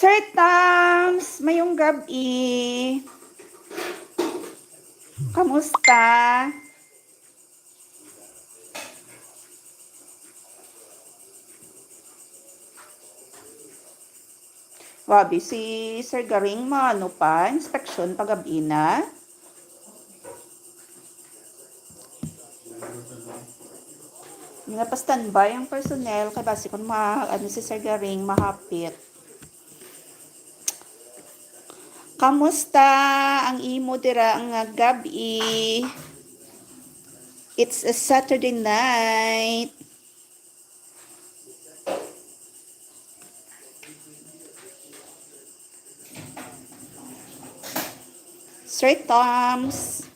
Sir Tams, mayong gabi. Kamusta? Wabi si Sir Garing maano pa, inspeksyon pagabi na. Hindi na pa standby ang personnel kay basi kung ano si Sir Garing mahapit. Kamusta ang imo dira ang gabi? It's a Saturday night. Sir Toms.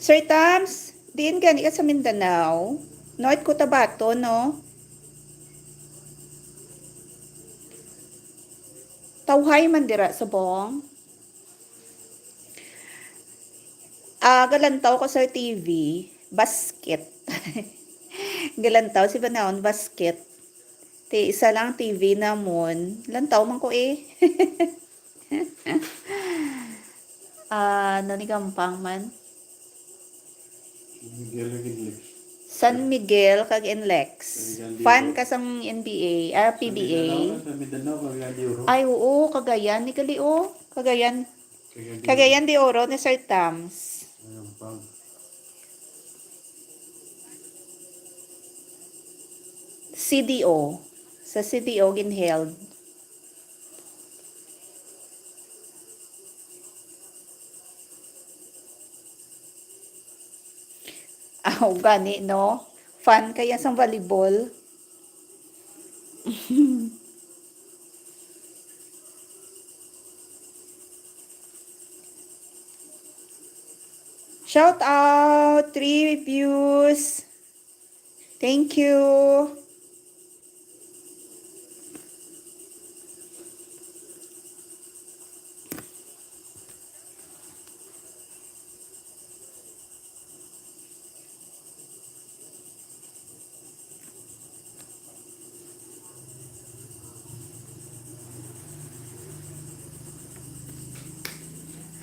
Sir Tams, diin gani ka sa Mindanao? North Cotabato, no? Tawhay man dira sa bong. Galantaw ko sa TV, basket. Galantaw si Banaon, basket. Ti isa lang TV namon. Lantaw man ko eh. Ano ni Gampang man? San Miguel kag Inlex. Fan ka sang NBA, PBA. Ay oo, Cagayan ni gali o. Cagayan de Oro ni Sir Tams. CDO. Sa CDO ginheld. Gani no. Fan kaya sang volleyball. Shout out, 3 views. Thank you.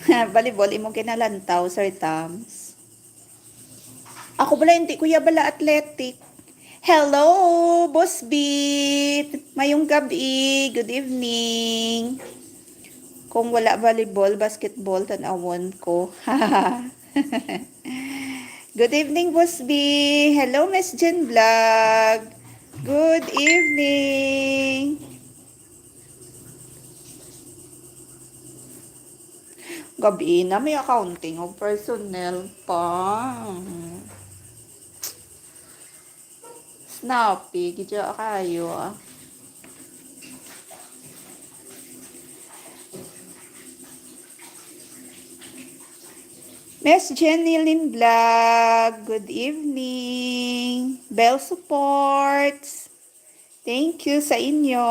Volleyball imong kinalantaw, Sir Tams. Ako bala hindi kuya bala athletic. Hello, Boss Beat. Mayong gabi. Good evening. Kung wala volleyball, basketball, tanawon ko. Good evening, Boss B. Hello, Miss Jen Vlog. Good evening. Gabi na may accounting of personnel pa. Snappy, gidya kayo ah. Miss Jenny Lynn Vlog, good evening. Bell Supports, thank you sa inyo.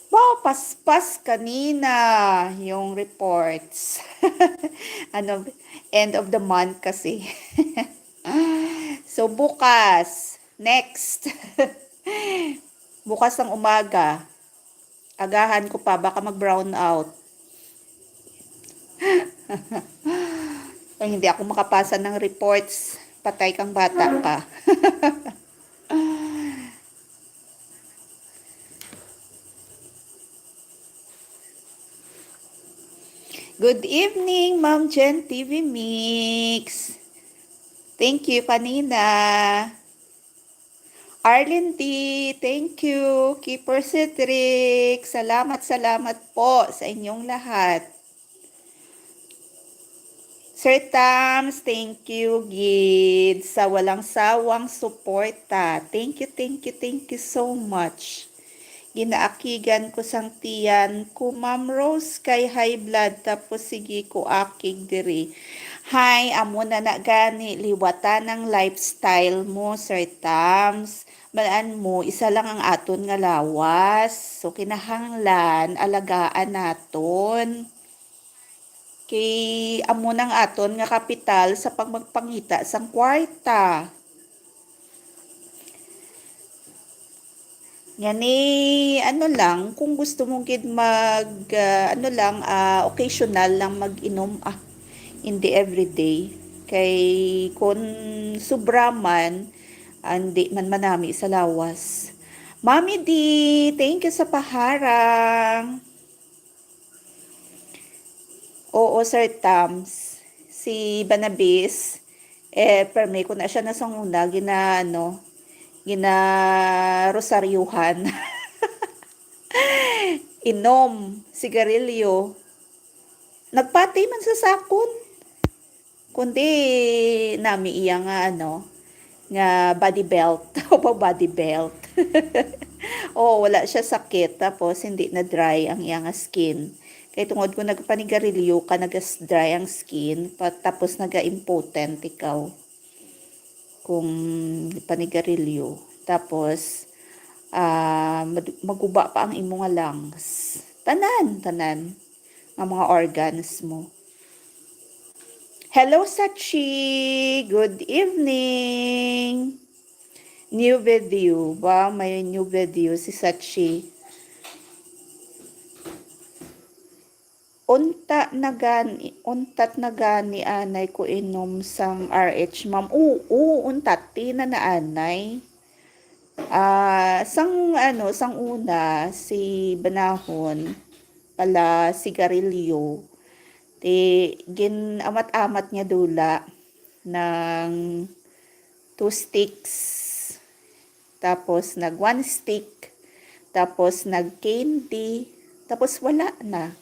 Wow, paspas kanina yung reports. End of the month kasi. So, bukas, next. Bukas ng umaga, agahan ko pa, baka mag-brown out. Ay, hindi ako makapasa ng reports. Patay kang bata ka. Good evening, Ma'am Jen TV Mix. Thank you kanina. Arlene D, thank you. Keeper Citric, salamat po sa inyong lahat. Sir Tams, thank you, Gid, sa walang sawang suporta. Thank you so much. Ginaakigan ko sang tiyan ko, Ma'am Rose, kay high blood, tapos sige ko akig diri. Hi, amo na gani, liwatan ng lifestyle mo, Sir Tams. Balaan mo, isa lang ang aton nga lawas. So, kinahanglan, alagaan naton. Kay amo ng aton nga kapital sa pagmagpangita sang kwarta. Yan ano lang, kung gusto mong gid ano lang, occasional lang mag-inom, hindi everyday. Kay kung sobra man, hindi man manami sa lawas. Mami D, thank you sa paharang. Oo, Sir Tams. Si Banabis, perme ko na siya na una, gina rosaryuhan. Inom, sigarilyo. Nagpati man sa sakon. Kundi nami iya nga nga body belt o pa body belt. Oh, wala siya sakit tapos hindi na dry ang iyang skin. Kay tungod ko nagpanigarilyo ka nagas-dry ang skin tapos naga-impotent ikaw kung panigarilyo. Tapos maguba pa ang imo nga lungs. Tanan ang mga organs mo. Hello Sachi, good evening. New video ba? May new video si Sachi. Untat na gani anay ko inom sang RH ma'am. Oo, untat na anay. Sang una si Banahon pala sigarilyo. Gin amat-amat niya dula ng 2 sticks. Tapos nag 1 stick. Tapos nag candy. Tapos wala na.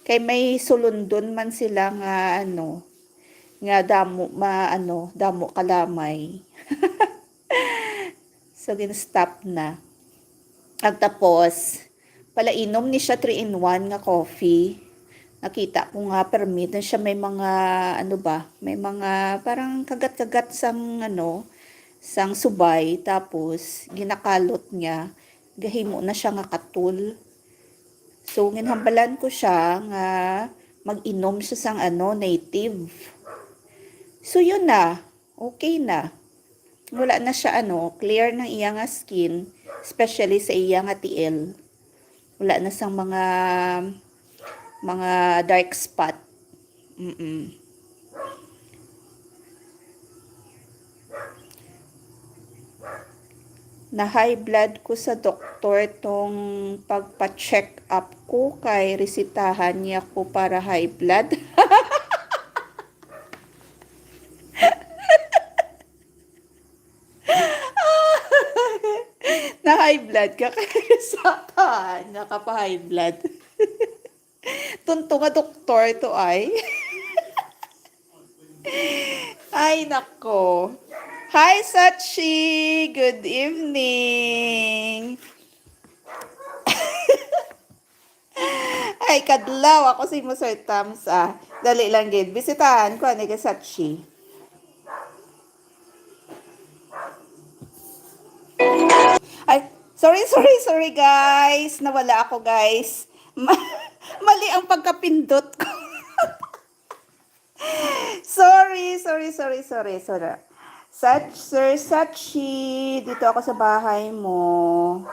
Kay may sulundon man sila nga nga damo kalamay. So gin-stop na. At tapos pala inom ni siya 3-in-1 nga coffee. Nakita ko nga permit na siya may mga may mga parang kagat-kagat sang sang subay tapos ginakalot niya gahimo na siya nga katul. So ginhambalan ko siya nga mag-inom siya sang native. So yun na, okay na. Wala na siya clear ng iya nga skin, especially sa iya nga tiil. Wala na sang mga dark spot. Na high blood ko sa doktor tong pagpa-check up ko kay resitahan niya ko para high blood. Na high blood ka kay resitahan nga ka pa high blood. Tunto nga doktor to ay. Ay nako. Hi Sachi, good evening. Ay kadlaw ako si Sir Tams Dali lang gid bisitahan ko ani ka Sachi. Ay sorry guys, nawala ako guys. Mali ang pagkapindot ko. Sorry. Sir Sachi, dito ako sa bahay mo.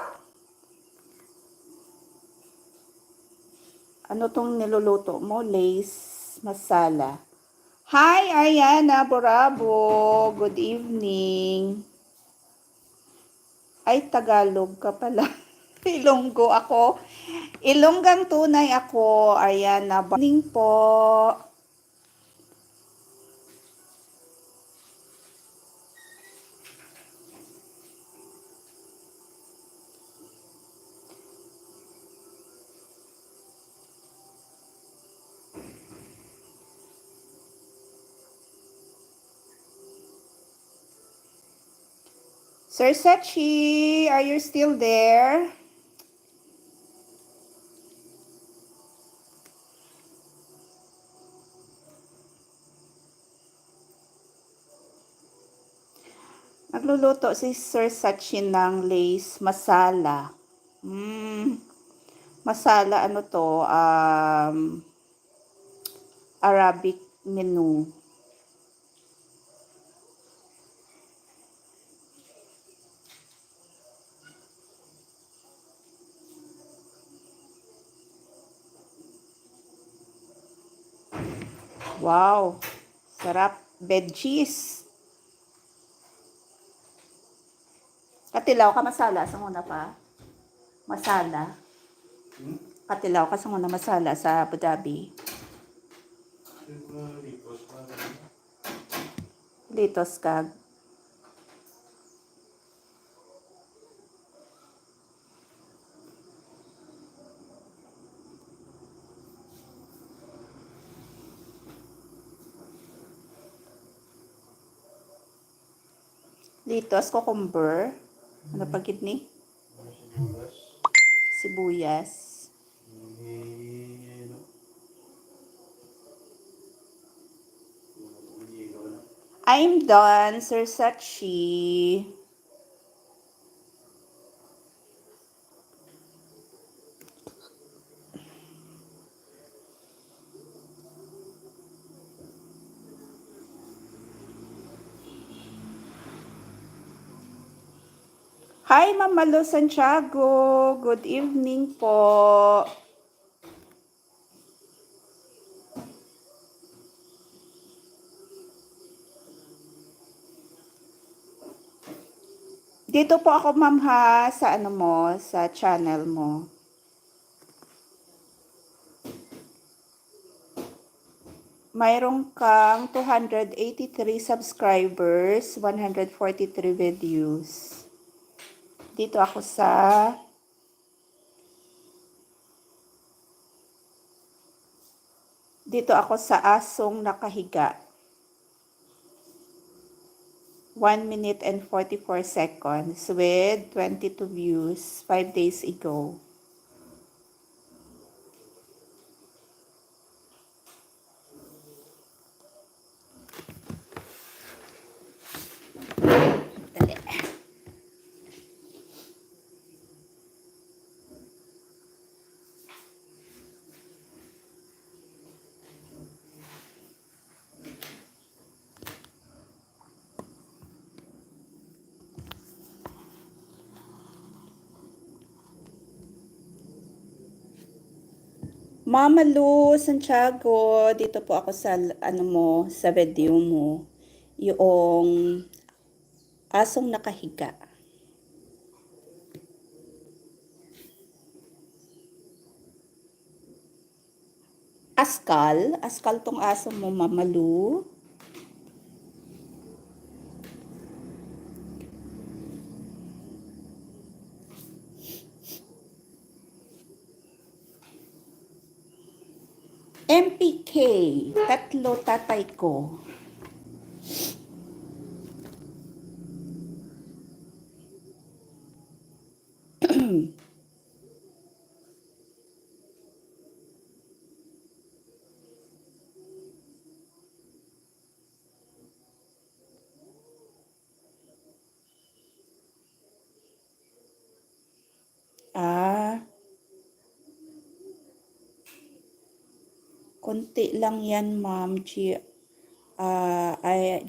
Ano tong niluluto mo? Lace masala. Hi, Ariana Borabo. Good evening. Ay, Tagalog ka pala. Ilonggo ako. Ilonggang tunay ako, Ariana. Good evening po. Sir Sachi, are you still there? Nagluluto si Sir Sachi ng Lace masala. Masala ano to? Arabic menu. Wow, sarap. Veggies. Katilaw ka masala sa muna pa. Masala. Katilaw ka sa muna masala sa Abu Dhabi. Litos kag. Litos, cucumber. Ano pa gid ni? Sibuyas. I'm done, Sir Sachi. Hi, Ma'am Malu Santiago. Good evening po. Dito po ako, ma'am ha, sa ano mo, sa channel mo. Mayroon kang 283 subscribers, 143 videos. Dito ako sa asong nakahiga. 1 minute and 44 seconds with 22 views 5 days ago. Dali. Mama Lu Santiago, dito po ako sa ano mo, sa video mo. Yung asong nakahiga. Askal tong aso mo, Mama Lu. MPK, tatlo tatay ko. Konti lang yan, ma'am.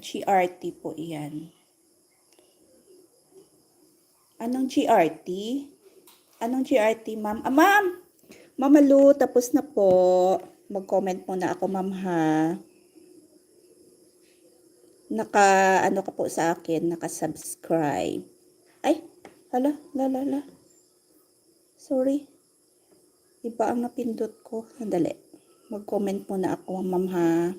GRT po yan. Anong GRT? Anong GRT, ma'am? Ma'am! Mama Lu, tapos na po. Mag-comment muna ako, ma'am, ha. Ano ka po sa akin, naka-subscribe. Ay, hala. Sorry. Iba ang napindot ko. Sandali. Mag-comment muna ako, ma'am, ha.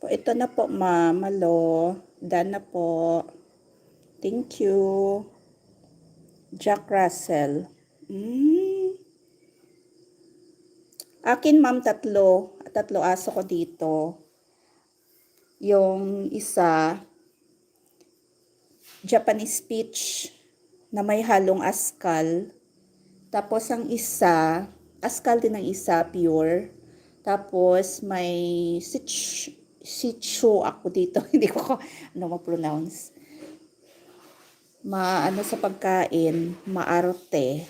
Ito na po, ma'am. Hello. Done na po. Thank you. Jack Russell. Akin, ma'am, tatlo. Tatlo aso ko dito. Yung isa, Japanese Spitz na may halong askal. Tapos ang isa, askal din ang isa, pure. Tapos may Shih ako dito. Hindi ko ma-pronounce. Maano sa pagkain, maarte.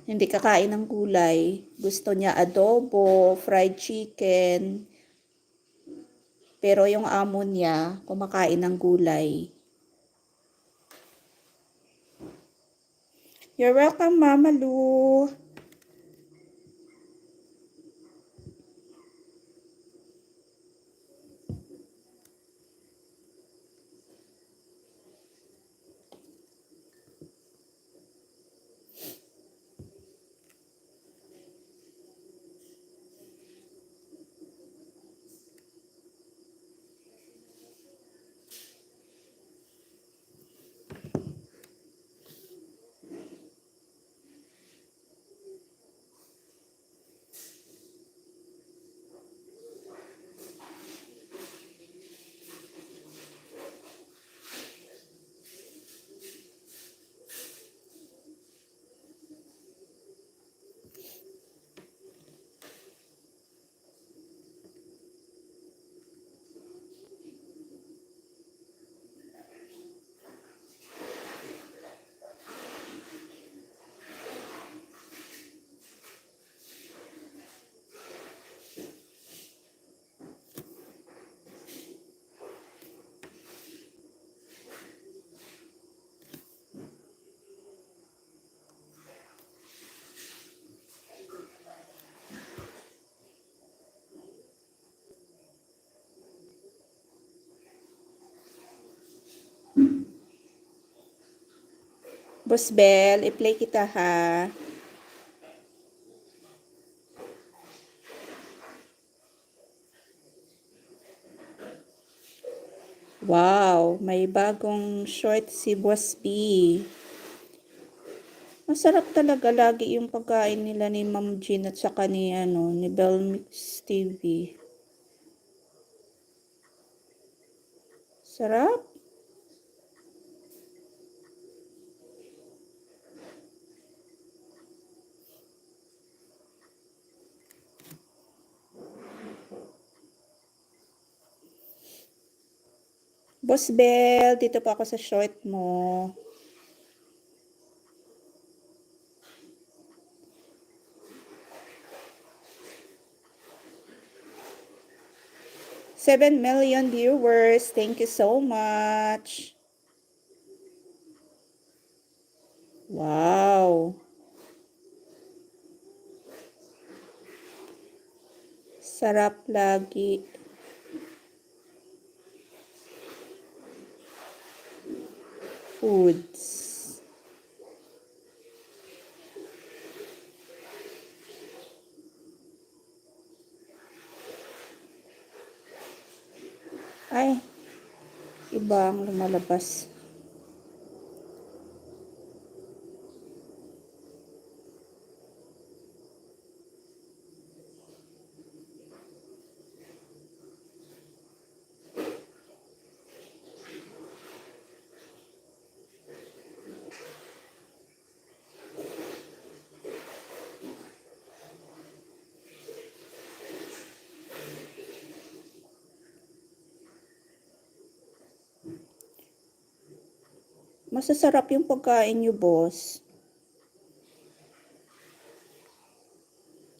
Hindi kakain ng gulay. Gusto niya adobo, fried chicken. Pero yung amo niya, kumakain ng gulay. You're welcome, Mama Lu. Boss Bell, i-play kita ha. Wow, may bagong short si Boss B. Masarap talaga lagi yung pagkain nila ni Ma'am Jean at saka ni Bell Mix TV. Sarap. Boss Bell, dito pa ako sa short mo. Seven million viewers. Thank you so much. Wow. Sarap lagi. Foods. Ay, iba ang lumalabas. Masasarap yung pagkain nyo, boss.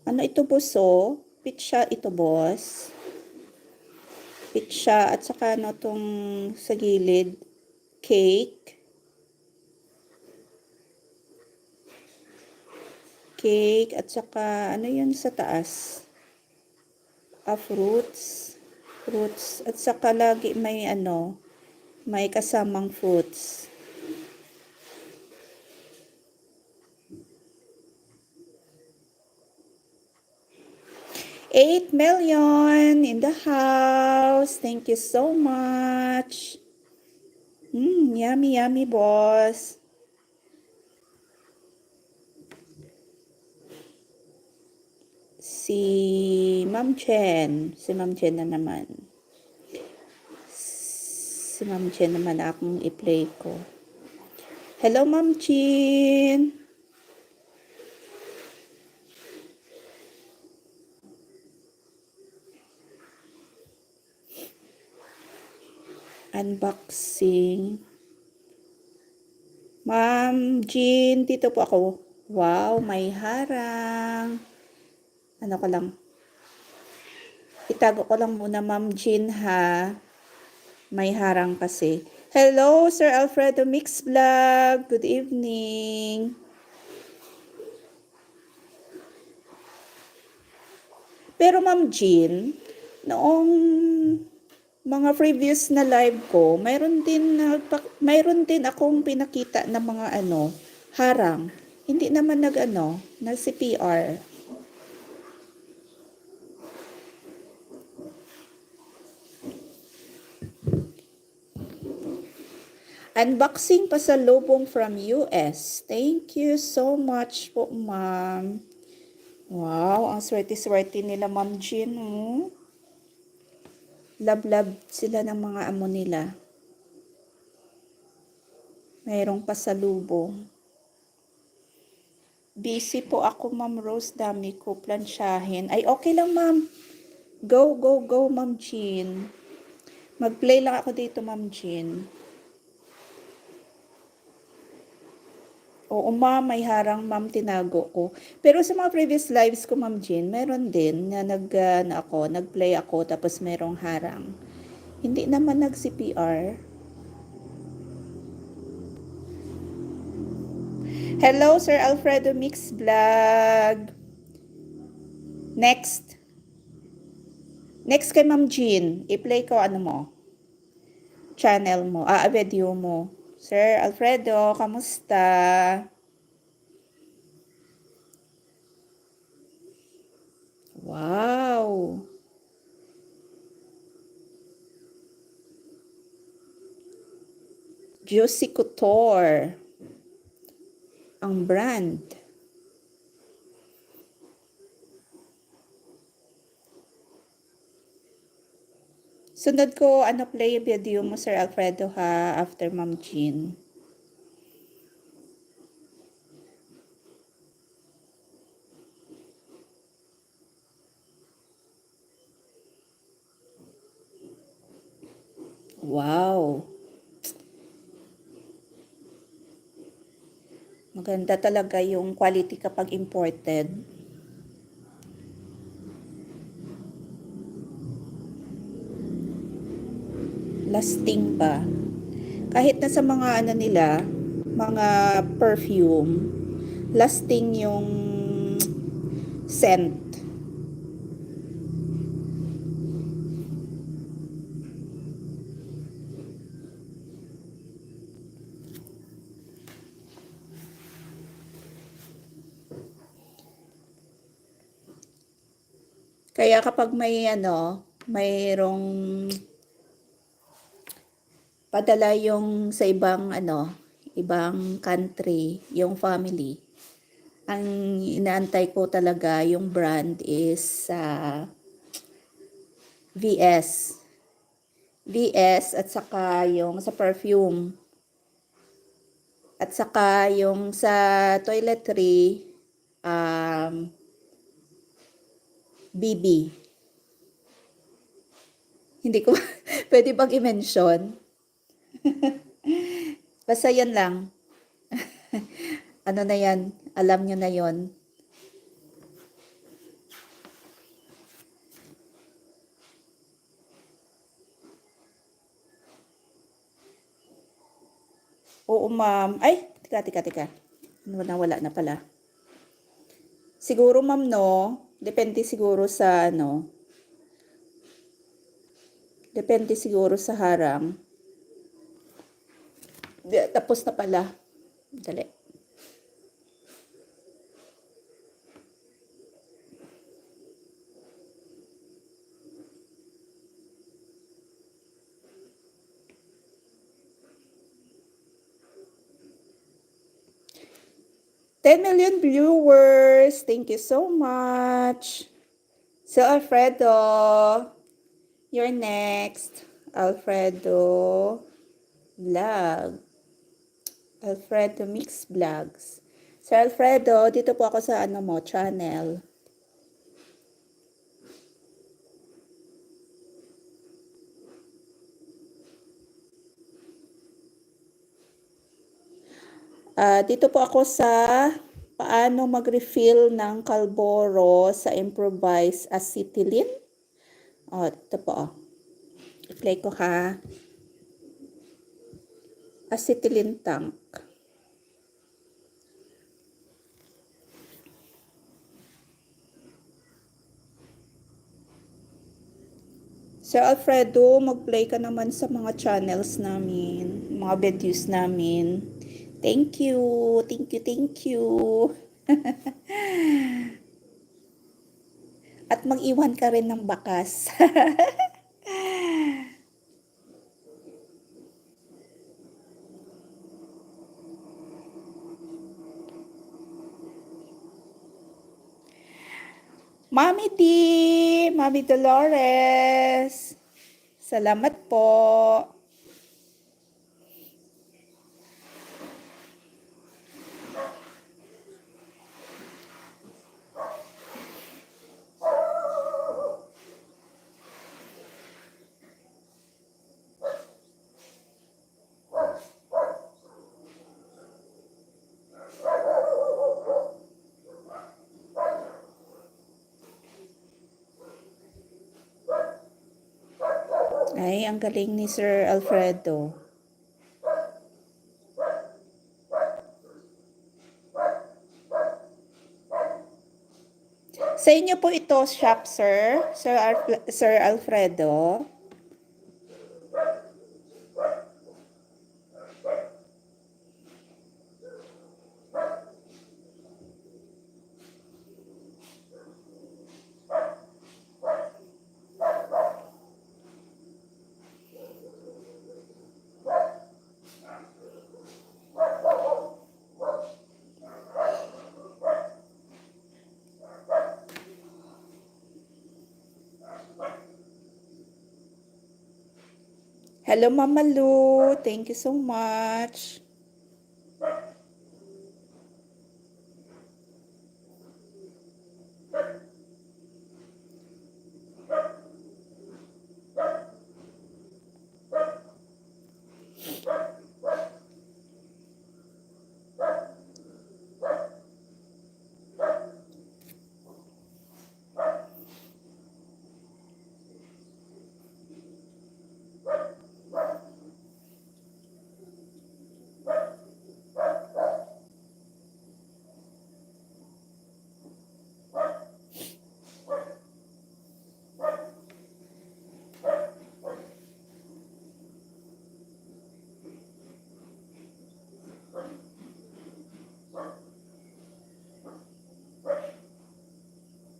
Ano ito, boss, oh? Pizza ito, boss. Pizza at saka tong sa gilid. Cake. Cake at saka yun sa taas? Fruits. Fruits. At saka lagi may may kasamang fruits. 8 million in the house. Thank you so much. Yummy, yummy, boss. Si Ma'am Chen. Si Ma'am Chen na naman. Si Ma'am Chen naman akong i-play ko. Hello, Ma'am Chin. Unboxing. Ma'am Jean, dito po ako. Wow, may harang. Ano ko lang. Itago ko lang muna, Ma'am Jean, ha. May harang kasi. Hello, Sir Alfredo Mix Vlog. Good evening. Pero Ma'am Jean, noong mga previous na live ko, mayroon din akong pinakita na mga harang. Hindi naman na CPR. Unboxing pasalubong from US. Thank you so much po, ma'am. Wow, ang swerte-swerte nila, Ma'am Jean. Oh. Love-love sila ng mga amo nila. Mayroong pasalubong. Busy po ako, Ma'am Rose. Dami ko plansyahin. Ay, okay lang, ma'am. Go, go, go, Ma'am Jean. Mag-play lang ako dito, Ma'am Jean. Oo, ma'am, may harang, ma'am, tinago ko. Pero sa mga previous lives ko, Ma'am Jean, meron din na nag-play ako, tapos merong harang. Hindi naman nag-CPR. Hello, Sir Alfredo Mix Vlog. Next. Next kay Ma'am Jean. I-play ko channel mo, video mo. Sir Alfredo, kamusta? Wow. Juicy Couture. Ang brand. Sunod ko, play video mo, Sir Alfredo, ha, after Ma'am Jean. Wow. Maganda talaga yung quality kapag imported. Lasting pa. Kahit na sa mga nila, mga perfume, lasting yung scent. Kaya kapag mayroong padala yung sa ibang country, yung family, ang inaantay ko talaga yung brand is VS. VS at saka yung sa perfume. At saka yung sa toiletry, BB. Hindi ko, pwede bang i-mention? Basta yan lang. Ano na yan? Alam nyo na yon. Oo, ma'am. Ay, tika. Nawala na pala. Siguro, ma'am, no? Depende siguro sa Depende siguro sa harang. Tapos na pala. Dali. 10 million viewers. Thank you so much. So, Alfredo, you're next. Alfredo Vlog. Alfredo Mix Vlogs. Sir Alfredo, dito po ako sa ano mo, channel. Dito po ako sa paano mag-refill ng Calboro sa improvised acetylene. Ito po. I-play ko ha. Acetylene tank. Sir Alfredo, mag-play ka naman sa mga channels namin, mga videos namin. Thank you, thank you, thank you. At mag-iwan ka rin ng bakas. Mami D, Mami Dolores, salamat po. Ay, ang galing ni Sir Alfredo. Sa inyo po ito, shop, sir? Sir Alfredo? Hello, Mama Lu. Thank you so much.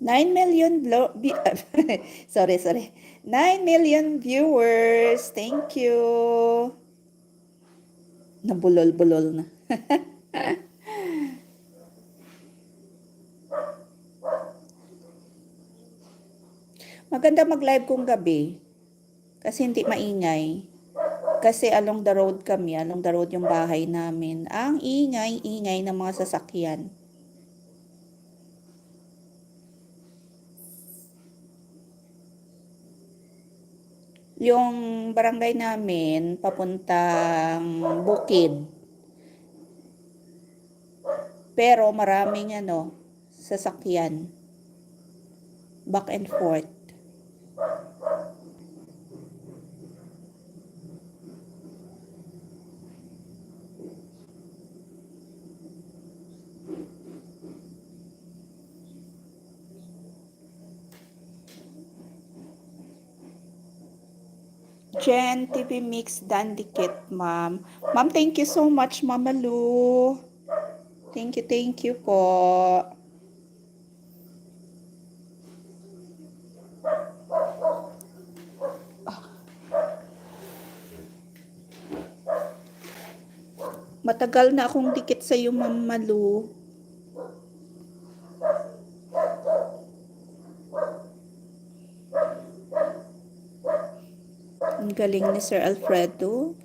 Nine million sorry. 9 million viewers. Thank you. Nabulol-bulol na. Maganda mag-live kung gabi. Kasi hindi maingay. Kasi along the road kami, along the road yung bahay namin. Ang ingay-ingay ng mga sasakyan. Yung barangay namin, papuntang bukid. Pero maraming sasakyan. Back and forth. Jen TV Mix Dandikit, ma'am. Ma'am, thank you so much, Mama Lu. Thank you po. Matagal na akong dikit sa iyo, Mama Lu. Ang galing ni Sir Alfredo.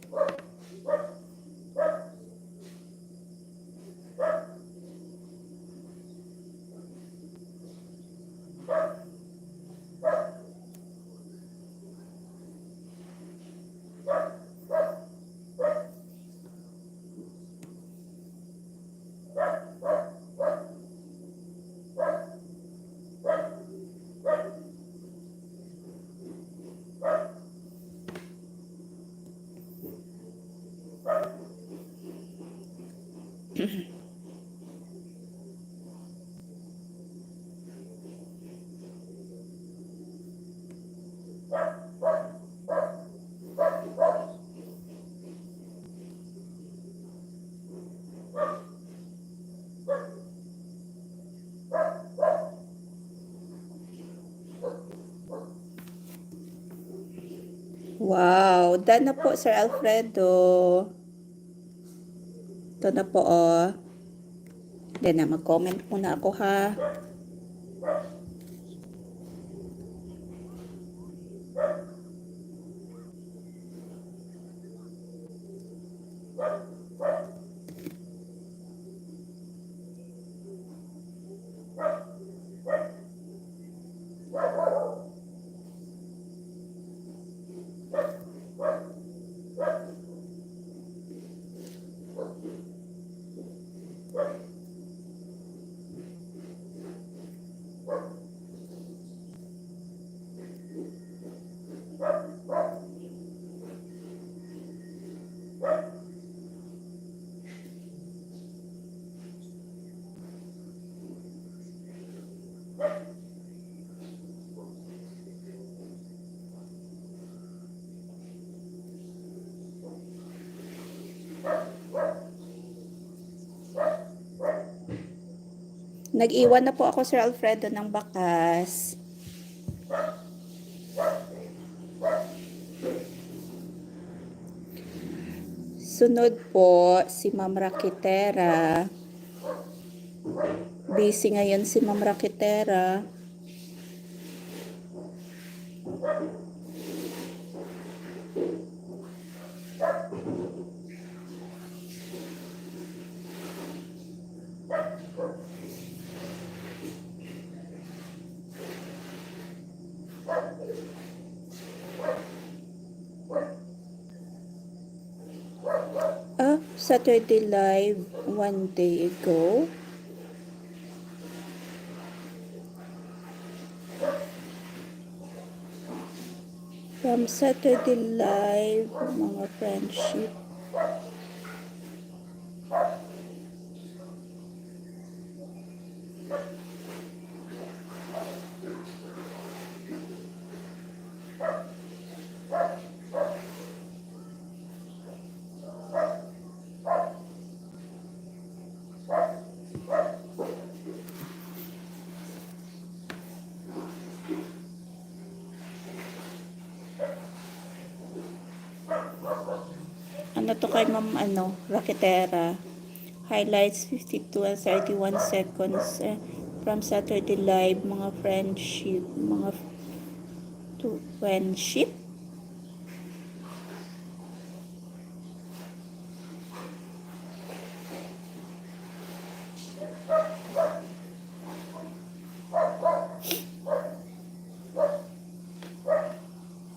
Wow, done na po, Sir Alfredo. Ito na po, oh. Then na, mag-comment muna ako, ha. Nag-iwan na po ako, Sir Alfredo, ng bakas. Sunod po, si Ma'am Rakitera. Busy ngayon si Ma'am Rakitera. Saturday live one day ago. From Saturday live, mga friendship. Ano to kay Ma'am Rakitera? Highlights 52 and 31 seconds from Saturday live, mga friendship, mga friendship.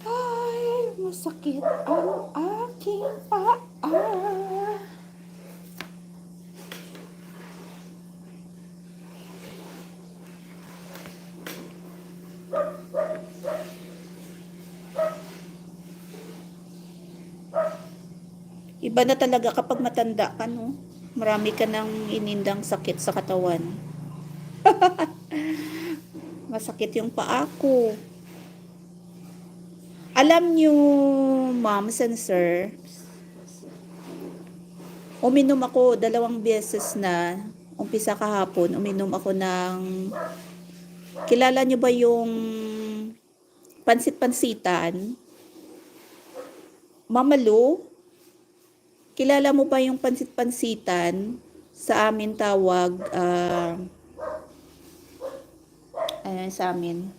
Ay, masakit ang aking paa. Iba na talaga kapag matanda ka, no? Marami ka nang inindang sakit sa katawan. Masakit yung paa ko. Alam nyo, moms and sir, uminom ako 2 beses na. Umpisa kahapon, uminom ako ng, kilala nyo ba yung pansit-pansitan? Mamalu? Kilala mo ba yung pansit-pansitan? Sa amin tawag, sa amin.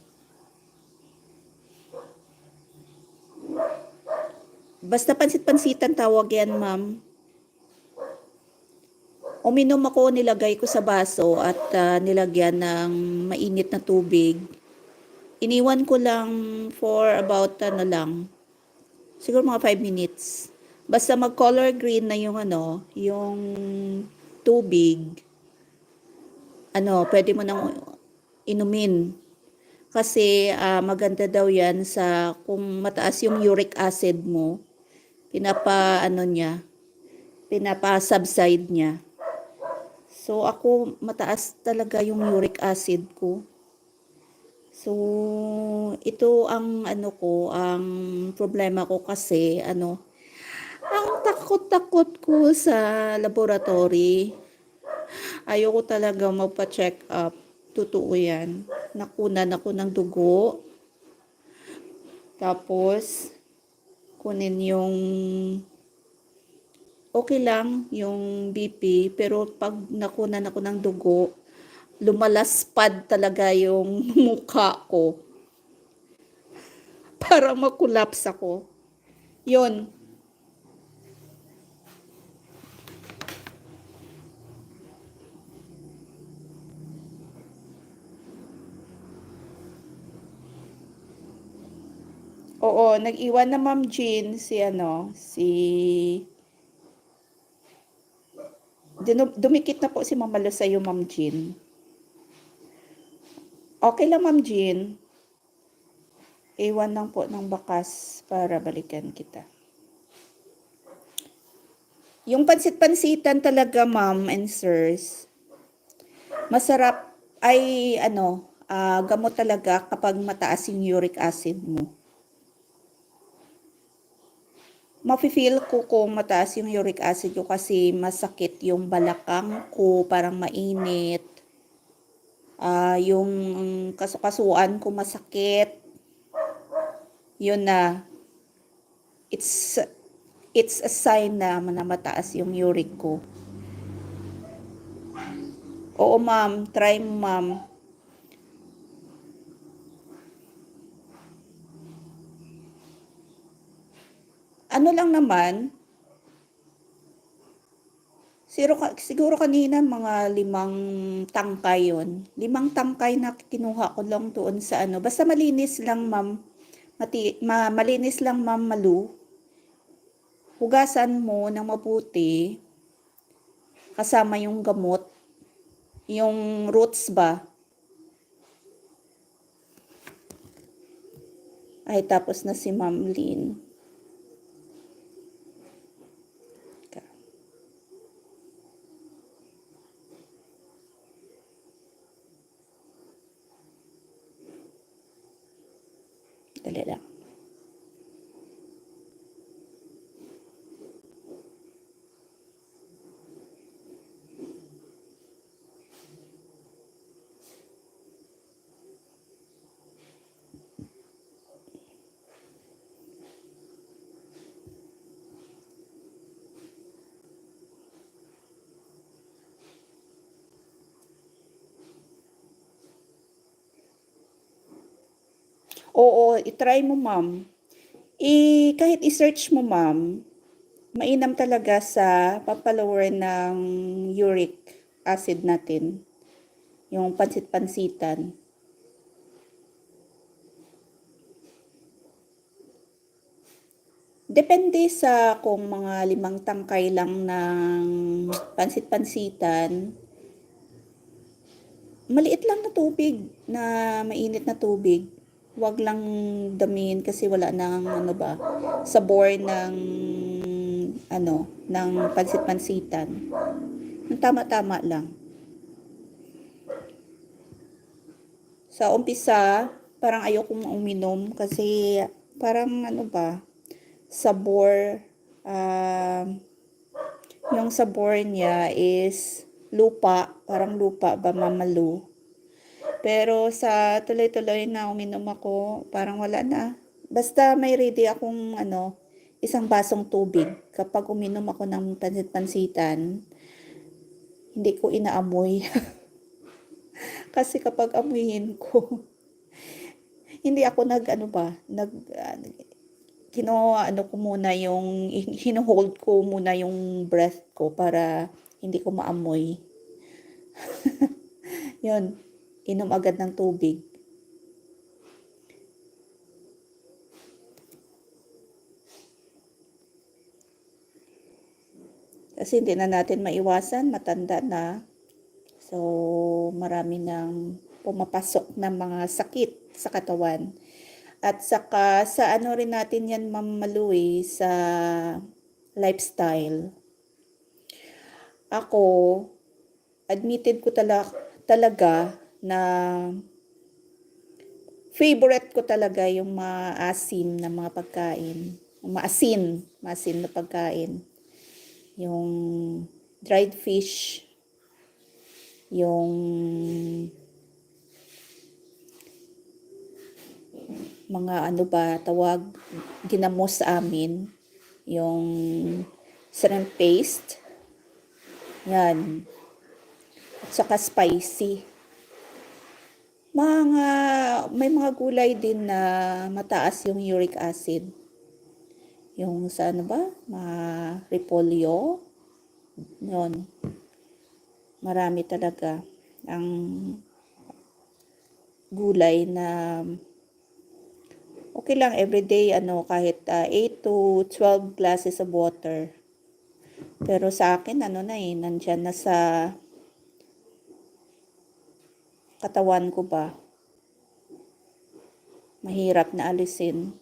Basta pansit-pansitan tawag yan, ma'am. Uminom ako, nilagay ko sa baso at nilagyan ng mainit na tubig. Iniwan ko lang for about siguro mga 5 minutes. Basta mag-color green na yung yung tubig, pwede mo nang inumin. Kasi maganda daw yan sa kung mataas yung uric acid mo, pinapa-subside niya. So ako mataas talaga yung uric acid ko. So ito ang ang problema ko kasi ang takot-takot ko sa laboratory. Ayoko talaga magpa-check up. Totoo yan. Nakunan ako ng dugo. Tapos, kunin yung okay lang yung BP, pero pag nakunan ako ng dugo, lumalaspad talaga yung mukha ko. Parang makulaps ako. Yun. Oo, nag-iwan na Ma'am Jean dumikit na po si Ma'am Malo sa'yo, Ma'am Jean. Okay lang, Ma'am Jean. Iwan lang po ng bakas para balikan kita. Yung pansit-pansitan talaga, Ma'am and sirs, masarap ay gamot talaga kapag mataas yung uric acid mo. Mafe-feel ko kung mataas yung uric acid ko kasi masakit yung balakang ko, parang mainit. Yung kasukasuan ko masakit. Yun na. It's a sign na mataas yung uric ko. Oo, ma'am. Try mo, ma'am. Ano lang naman, siguro kanina mga 5 tangkay yun. 5 tangkay na kinuha ko lang doon sa Basta malinis lang, ma'am. Malinis lang, ma'am Malu. Hugasan mo ng mabuti. Kasama yung gamot. Yung roots ba? Ay, tapos na si Ma'am Lynn. Dali lang. Oo, itry mo, ma'am. Kahit i-search mo, ma'am, mainam talaga sa pampalower ng uric acid natin. Yung pansit-pansitan. Depende sa kung mga 5 tangkay lang ng pansit-pansitan. Maliit lang na tubig, na mainit na tubig. Huwag lang damin kasi wala nang sabor ng ng pansit-pansitan. Tama-tama lang. Sa umpisa, parang ayokong uminom kasi parang sabor, yung sabor niya is lupa, parang lupa ba, mamalu. Pero sa tuloy-tuloy na uminom ako, parang wala na. Basta may ready akong isang basong tubig. Kapag uminom ako ng pansit-pansitan, hindi ko inaamoy. Kasi kapag amuyin ko, hindi ako ano ko muna yung, hinuhold ko muna yung breath ko para hindi ko maamoy. Yun, inom agad ng tubig. Kasi hindi na natin maiwasan, matanda na. So, marami nang pumapasok na mga sakit sa katawan. At saka sa ano rin natin yan, Ma'am Maluwi, sa lifestyle. Ako, admitted ko talaga na favorite ko talaga yung maasim na mga pagkain. Maasin na pagkain. Yung dried fish, yung mga ano ba tawag, ginamos sa amin, yung shrimp paste, yan, at saka spicy. May mga gulay din na mataas yung uric acid. Yung sa ano ba, repolyo, yun. Marami talaga ang gulay na okay lang everyday, kahit 8 to 12 glasses of water. Pero sa akin, nandyan na sa katawan ko ba. Mahirap na alisin.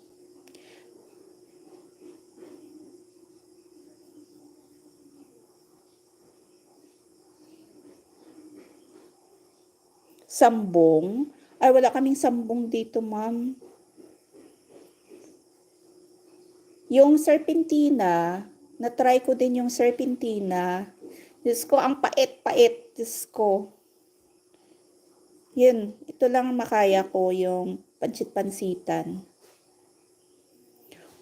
Sambong? Ay, wala kaming sambong dito, ma'am. Yung serpentina, na-try ko din yung serpentina. Diyos ko, ang pait-pait. Diyos ko. Yun, ito lang makaya ko, yung pansit-pansitan.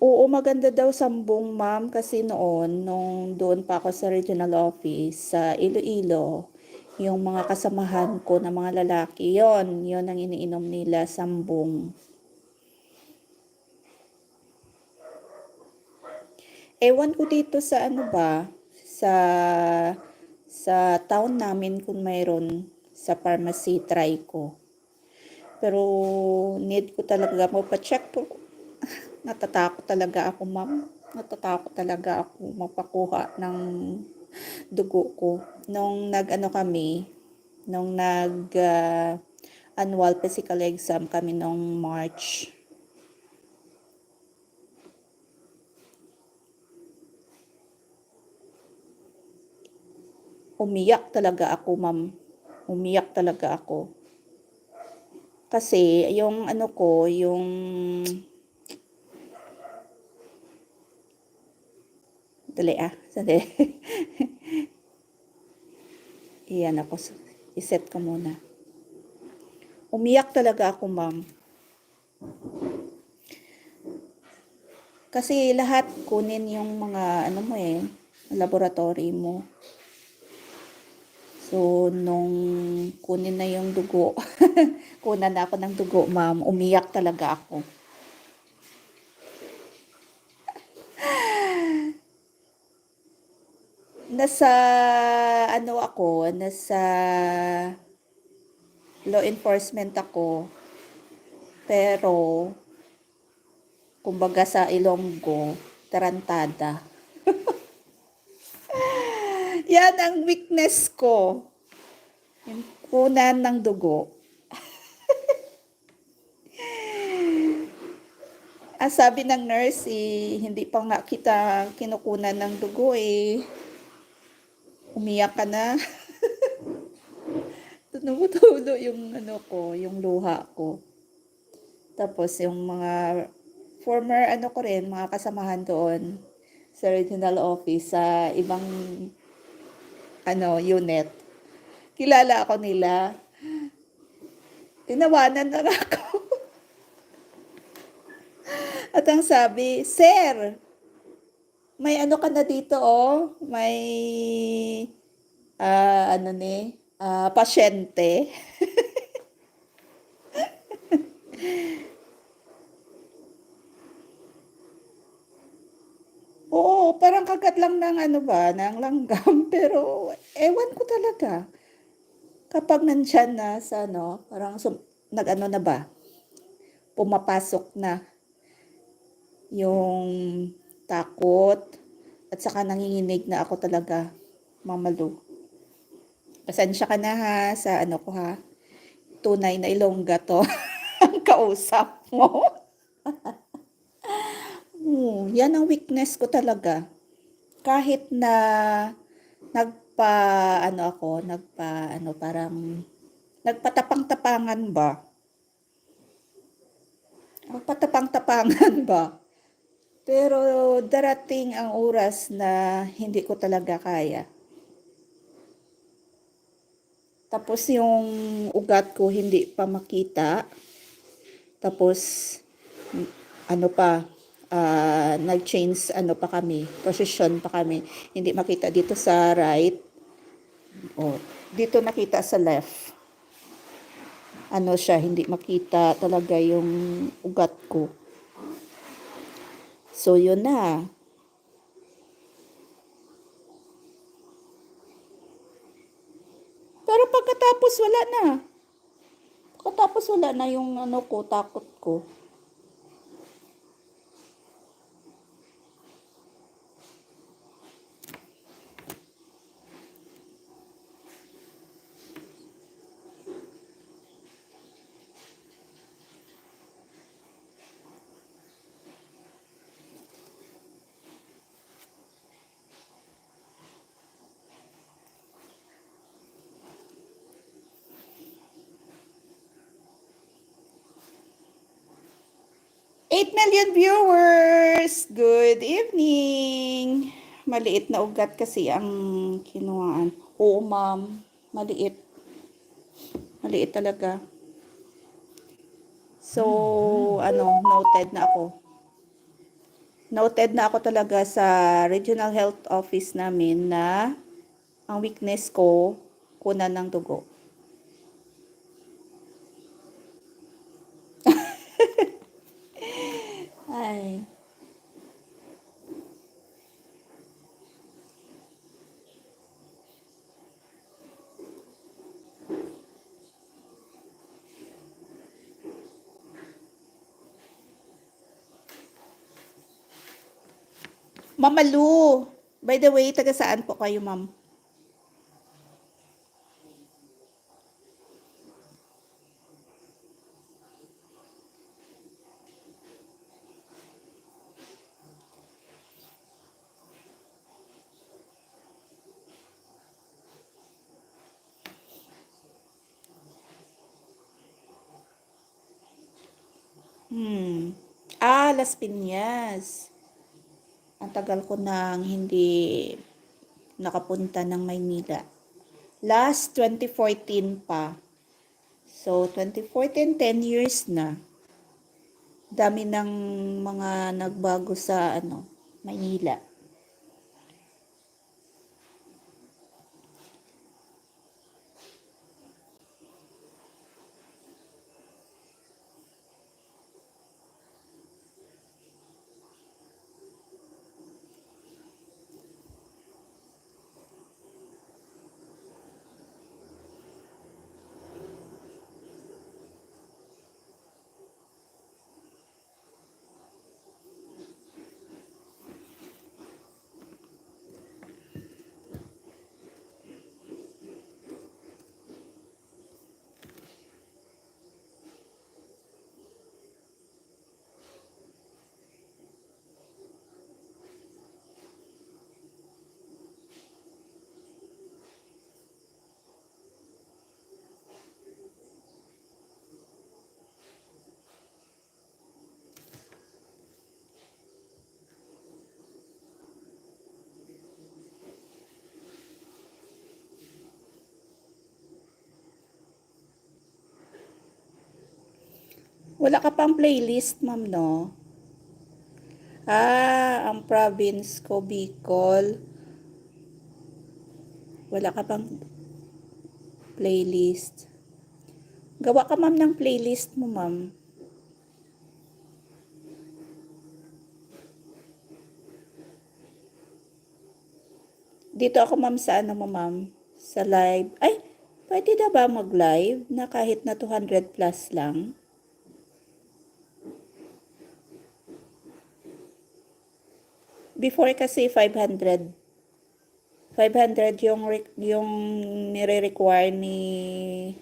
Oo, maganda daw sambong, ma'am, kasi noon, nung doon pa ako sa regional office, sa Iloilo, yung mga kasamahan ko na mga lalaki, yon ang iniinom nila, sambong. Ewan ko dito sa ano ba, sa town namin kung mayroon sa pharmacy, try ko. Pero need ko talaga pa-check po. Natatakot talaga ako, ma'am. Natatakot talaga ako magpakuha ng dugo ko. Nung annual physical exam kami nung March. Umiyak talaga ako, ma'am. Umiyak talaga ako. Kasi yung dali sandali. Iyan ako, iset ko muna. Umiyak talaga ako, ma'am. Kasi lahat kunin yung mga laboratory mo. So, nung kunin na yung dugo, kunan na ako ng dugo, ma'am, umiyak talaga ako. Nasa law enforcement ako, pero kumbaga sa Ilonggo, tarantada. Yan ang weakness ko. Yung kunan ng dugo. Ang sabi ng nurse, hindi pa nga kita kinukunan ng dugo umiyak ka na. Tumutulo yung yung luha ko. Tapos yung mga former ko rin, mga kasamahan doon sa regional office sa ibang unit. Kilala ako nila. Tinawanan na ako. At ang sabi, "Sir, may ka na dito may pasyente." parang kagat lang ng ano ba, ng langgam. Pero, ewan ko talaga. Kapag nandyan na sa ano, parang nag-ano na ba, pumapasok na yung takot at saka nanginginig na ako talaga, Mamalu. Pasensya ka na ha sa ano ko ha. Tunay na Ilongga to ang kausap mo. Yan ang weakness ko talaga. Kahit na nagpa ano ako, parang nagpatapang-tapangan ba? Nagpatapang-tapangan ba? Pero darating ang oras na hindi ko talaga kaya. Tapos yung ugat ko hindi pa makita. Tapos ano pa, nag-change ano pa kami, position pa kami. Hindi makita dito sa right. Oh, dito nakita sa left. Ano siya, hindi makita talaga yung ugat ko. So yun na. Pero pagkatapos wala na. Pagkatapos wala na yung ano ko, takot ko. Eight million viewers! Good evening! Maliit na ugat kasi ang kinuhaan. Oo, ma'am. Maliit. Maliit talaga. So, noted na ako. Noted na ako talaga sa Regional Health Office namin na ang weakness ko, kunan ng dugo. Ay. Mamalu. By the way, taga saan po kayo, ma'am? Las Piñas. Ang tagal ko nang hindi nakapunta ng Maynila. Last 2014 pa. So, 2014, 10 years na. Dami ng mga nagbago sa Maynila. Wala ka pang playlist, ma'am, no? Ang province ko, Bicol. Wala ka pang playlist. Gawa ka, ma'am, ng playlist mo, ma'am. Dito ako ma'am sa ano mo ma'am, sa live. Ay, pwede na ba mag-live na kahit na 200 plus lang? Before kasi 500. 500 yung nire-require ni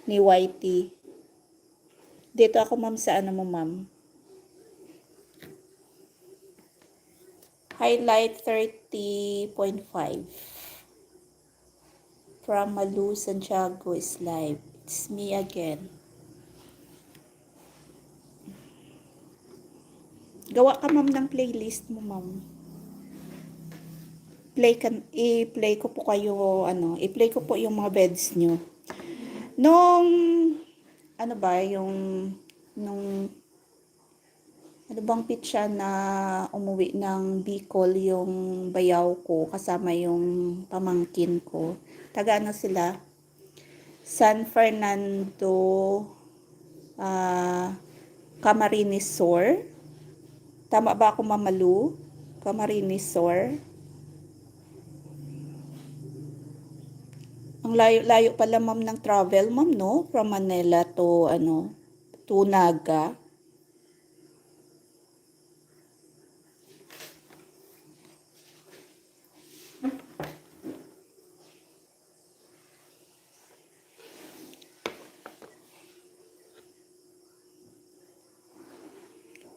YT. Dito ako ma'am sa ano mo ma'am. Highlight 30.5. From Malu Santiago is live. It's me again. Gawa ka ma'am ng playlist mo ma'am. I-play ko po kayo, i-play ko po yung mga beds nyo. Nung, ano bang pitsa na umuwi ng Bicol yung bayaw ko, kasama yung pamangkin ko. Taga ano sila? San Fernando, Camarines Sur. Tama ba ako mamalu? Camarines Sur. Ang layo-layo pala ma'am ng travel ma'am no? From Manila to to Naga.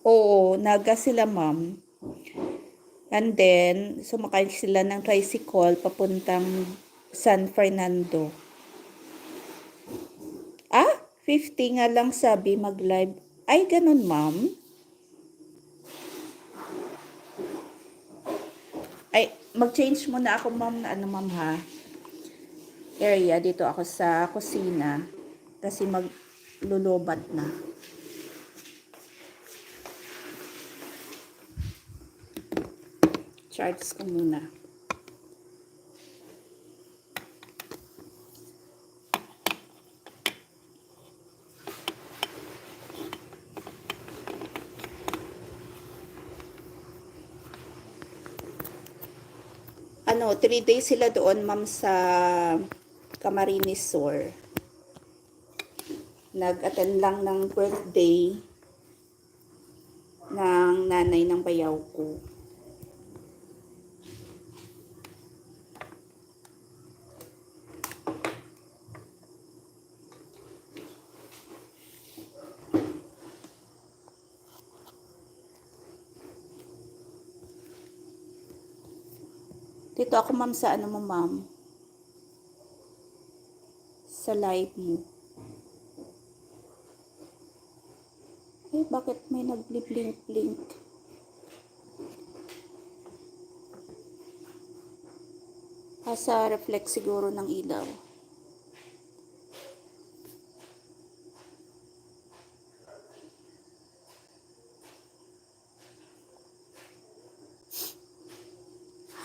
Oo, Naga sila ma'am. And then, sumakay sila ng tricycle papuntang San Fernando. 50 nga lang sabi mag-live. Ay, ganun ma'am. Ay, mag-change muna ako ma'am na ma'am ha. Area, dito ako sa kusina. Kasi maglulubat na. Charge ko muna. ano, 3 days sila doon, ma'am, sa Camarines Sur. Nag-attend lang ng birthday ng nanay ng bayaw ko. Dito ako, ma'am, sa ano mo, ma'am? Sa live mo. Eh, bakit may nag-blink-blink? Sa reflect siguro ng ilaw.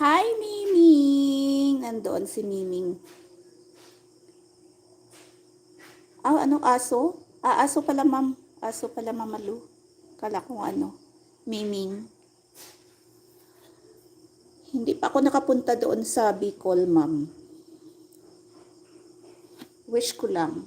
Hi, Miming! Nandoon si Miming. Anong aso? Aso pala, ma'am. Aso pala, mamalu. Kala ko Miming. Hindi pa ako nakapunta doon sa Bicol, ma'am. Wish ko lang.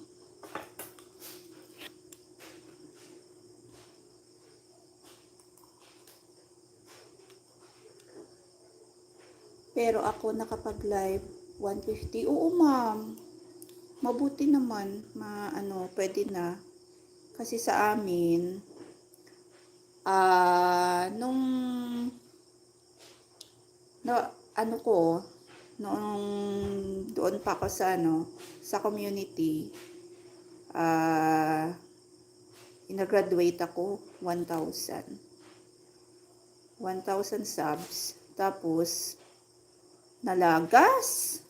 Pero ako nakapag-live 150. Oo, ma'am. Mabuti naman. Pwede na. Kasi sa amin, nung noong doon pa ako sa community, inagraduate ako 1,000 subs, tapos nalagas.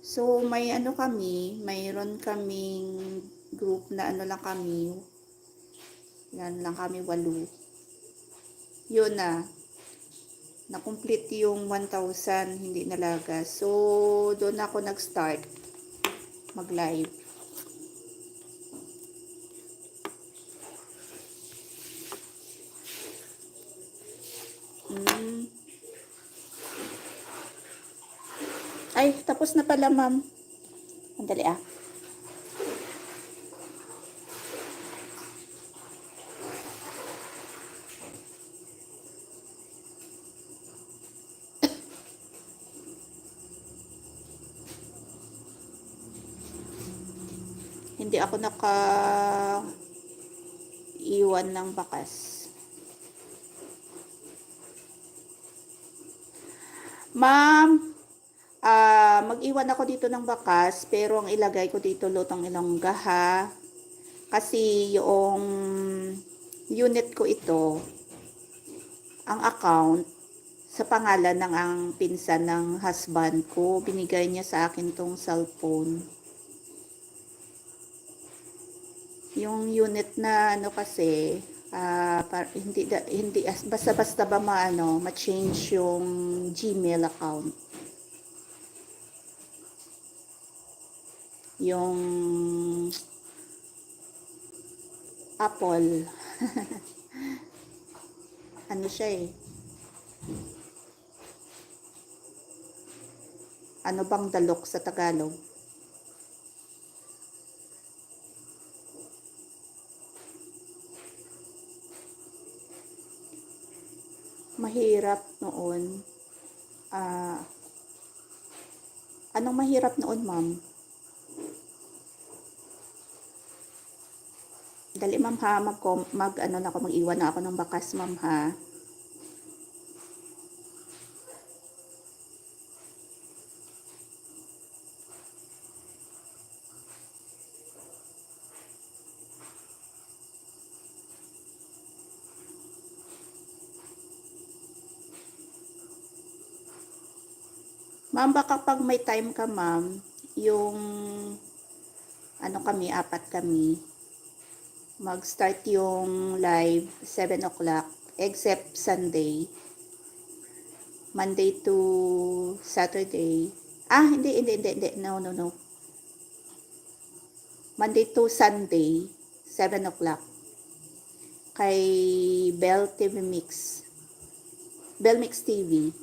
So mayroon kaming group na lang kami, yan lang kami 8. Yun na-complete yung 1,000, hindi nalagas. So doon ako nag-start mag-live. Tapos na pala, ma'am. Andali ah. Hindi ako iwan ng bakas. Ma'am, mag-iwan ako dito ng bakas, pero ang ilagay ko dito lutong Ilongga ha. Kasi yung unit ko ito, ang account, sa pangalan ng ang pinsan ng husband ko. Binigay niya sa akin tong cellphone. Yung unit na ano kasi, hindi basta-basta ba ma-change yung Gmail account. Yung Apple. Ano siya eh. Ano bang dalok sa Tagalog? Mahirap noon. Anong mahirap noon, ma'am? Dali, ma'am ha, mag-iwan na ako ng bakas, ma'am ha. Ma'am, baka pag may time ka, ma'am, yung apat kami, mag-start yung live 7 o'clock, except Sunday, Monday to Saturday. Hindi. No. Monday to Sunday, 7 o'clock, kay Bell Mix TV.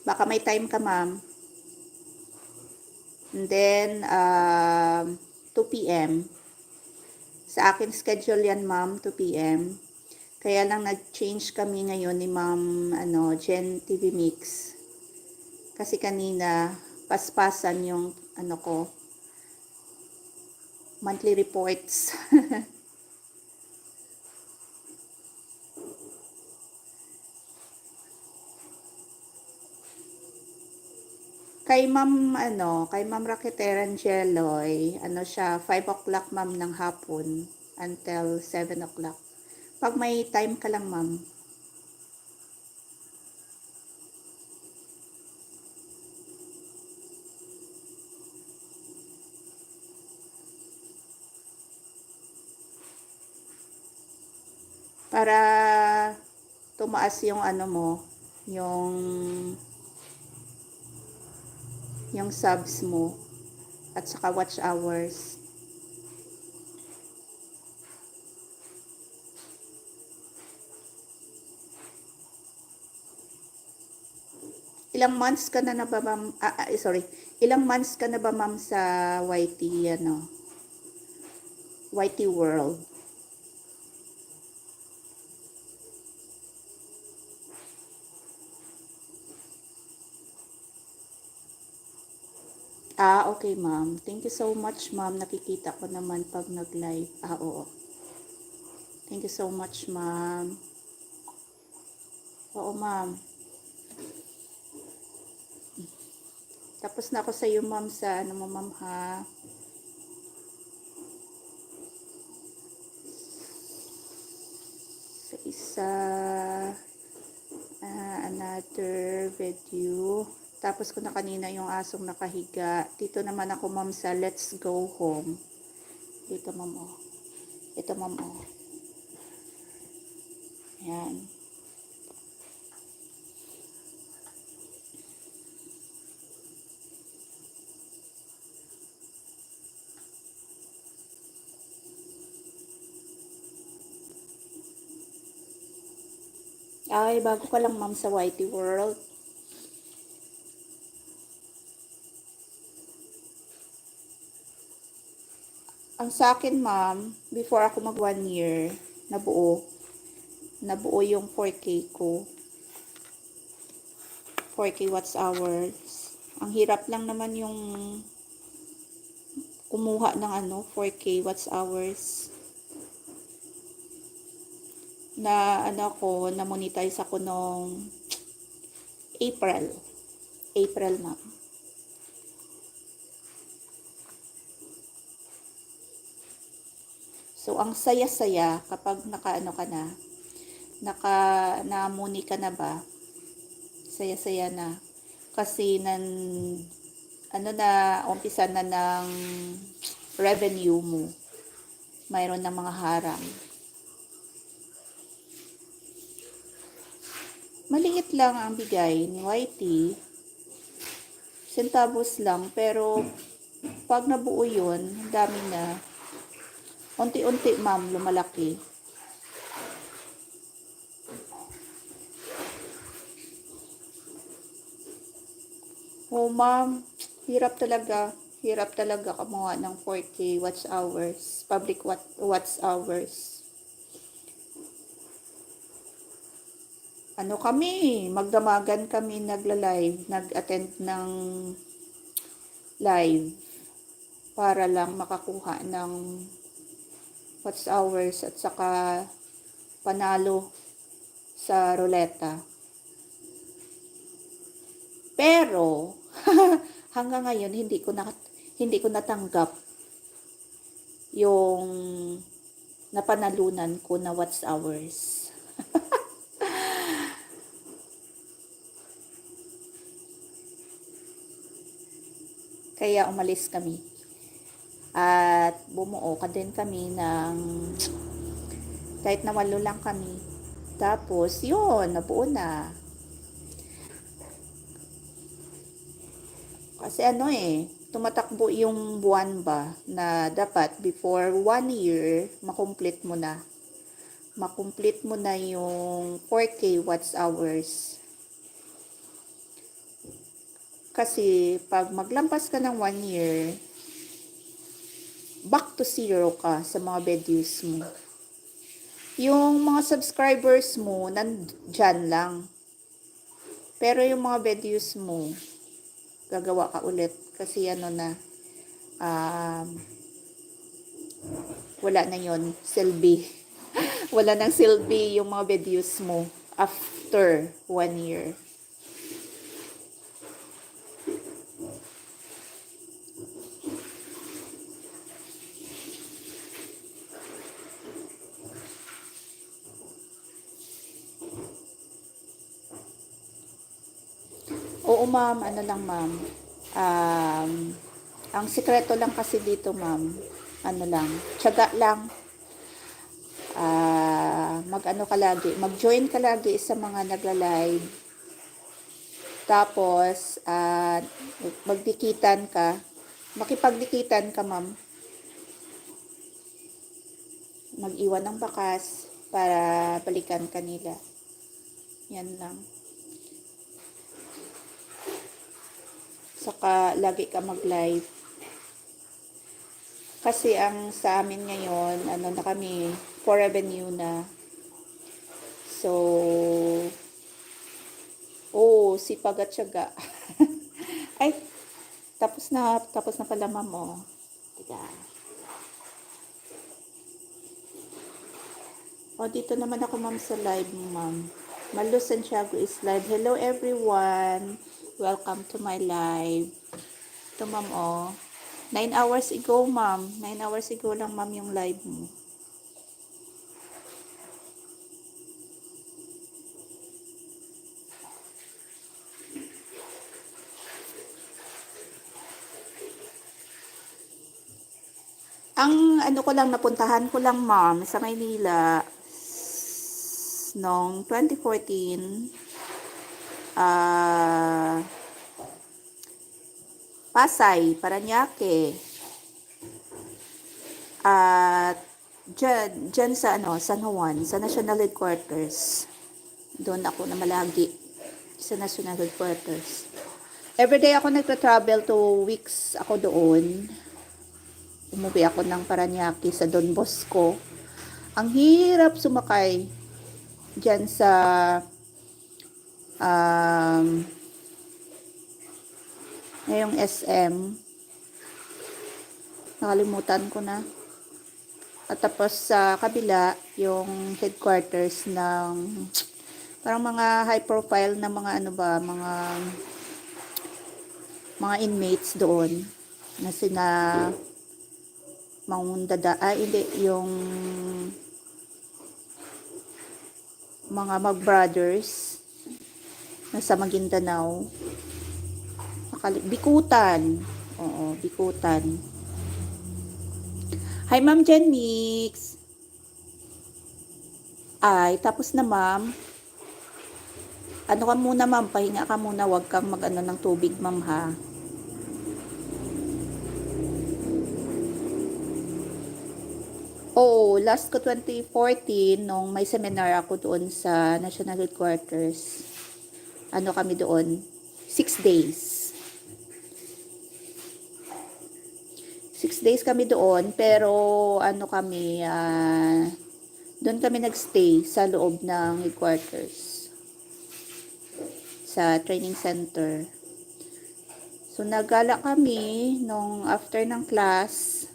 Baka may time ka, ma'am. And then, 2 p.m. Sa akin schedule yan, ma'am, 2 p.m. Kaya lang nag-change kami ngayon ni ma'am, Jen TV Mix. Kasi kanina, paspasan yung, monthly reports. Kay Ma'am Raquel Angeloy, siya, 5 o'clock, ma'am, ng hapon until 7 o'clock. Pag may time ka lang, ma'am. Para tumaas yung yung subs mo at saka watch hours. Ilang months ka na ba, ma'am? Ilang months ka na ba, ma'am, sa YT World? Okay, ma'am. Thank you so much, ma'am. Nakikita ko naman pag nag-live. Oo. Thank you so much, ma'am. Oo, ma'am. Tapos na ako sa iyo, ma'am, sa ma'am, ha. Sa isa, another video. Tapos ko na kanina yung asong nakahiga. Dito naman ako, ma'am, sa Let's Go Home. Dito, ma'am, oh. Ito, ma'am, oh. Ayan. Ay, bago ka lang, ma'am, sa YT World. Ang sa akin, ma'am, before ako mag 1 year, nabuo yung 4K ko. 4K watts hours. Ang hirap lang naman yung kumuha ng 4K watts hours. Na na monetize ako nung April. April, ma'am. So, ang saya-saya kapag na-muni ka na ba, saya-saya na. Kasi umpisa na ng revenue mo. Mayroon ng mga harang. Maliit lang ang bigay ni YT. Centavos lang, pero pag nabuo yun, dami na. Unti-unti, ma'am, lumalaki. Oh, ma'am, hirap talaga. Hirap talaga kumuha ng 4K watts hours, public watts hours. Magdamagan kami nagla-live, nag-attend ng live para lang makakuha ng watts hours at saka panalo sa ruleta. Pero hanggang ngayon hindi ko natanggap yung napanalunan ko na watts hours. Kaya umalis kami. At bumuo ka din kami ng kahit na 8 lang kami. Tapos, yun, nabuo na. Kasi tumatakbo yung buwan ba na dapat before 1 year, makomplete mo na. Makomplete mo na yung 4K watts hours. Kasi pag maglampas ka ng 1 year, back to zero ka sa mga videos mo. Yung mga subscribers mo, nandyan lang. Pero yung mga videos mo, gagawa ka ulit. Kasi wala na yon silbi. Wala nang silbi yung mga videos mo after 1 year. Oo, ma'am, ma'am. Ang sikreto lang kasi dito, ma'am, tiyaga lang. Mag-join ka lagi sa mga nagla-live. Tapos, magdikitan ka. Makipagdikitan ka, ma'am. Mag-iwan ng bakas para balikan kanila. Yan lang. Saka lagi ka mag-live. Kasi ang sa amin ngayon, kami, for revenue na. So, sipag at tiyaga. Ay, tapos na pala, ma'am, Tiga. Dito naman ako, ma'am, sa live, ma'am. Malu Santiago is live. Hello, everyone. Welcome to my live. Ito, ma'am, 9 hours ago, ma'am. 9 hours ago lang, ma'am, yung live mo. Ang napuntahan ko lang, ma'am, sa Maynila noong 2014, Pasay, Parañaque, at dyan sa San Juan, sa National Headquarters. Doon ako na malagi sa National Headquarters. Everyday ako nagta-travel, 2 weeks ako doon. umuwi ako ng Paranaque sa Don Bosco. Ang hirap sumakay dyan sa ngayong SM. Nakalimutan ko na. At tapos sa kabila, yung headquarters ng parang mga high profile na mga ano ba, mga inmates doon na sina hindi, yung mga Mag-brothers na sa Maguindanao. Bikutan. Oo, Bikutan. Hi, Ma'am Jen Mix. Ay, tapos na, ma'am. Ano ka muna, ma'am? Pahinga ka muna. Huwag kang mag-ano ng tubig, ma'am, ha? Oo, last ko 2014, nung may seminar ako doon sa National Headquarters. Ano kami doon? 6 days. 6 days kami doon, pero ano kami, doon kami nagstay sa loob ng headquarters. Sa training center. So, nagala kami nung after ng class.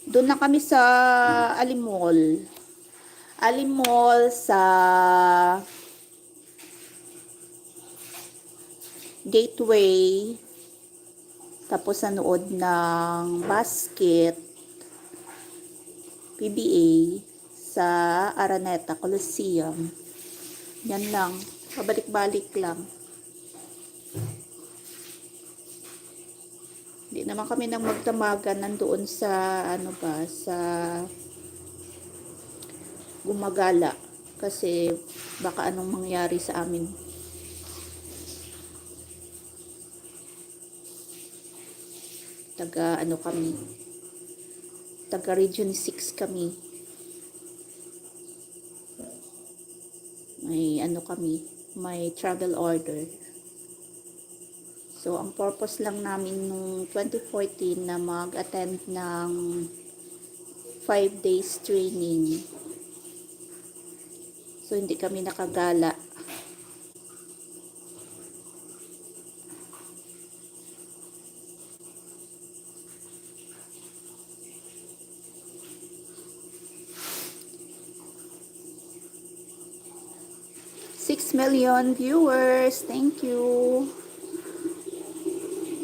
Doon na kami sa Alimol. Alimol sa Gateway. Tapos nanood ng basket. PBA sa Araneta Coliseum. Yan lang. Pabalik-balik lang. Hindi naman kami nang magdamagan nandoon sa sa gumagala kasi baka anong mangyari sa amin. Taga Region 6 kami. May travel order. So, ang purpose lang namin nung 2014 na mag-attend ng 5 days training. So, hindi kami nakagala. Six million viewers. Thank you.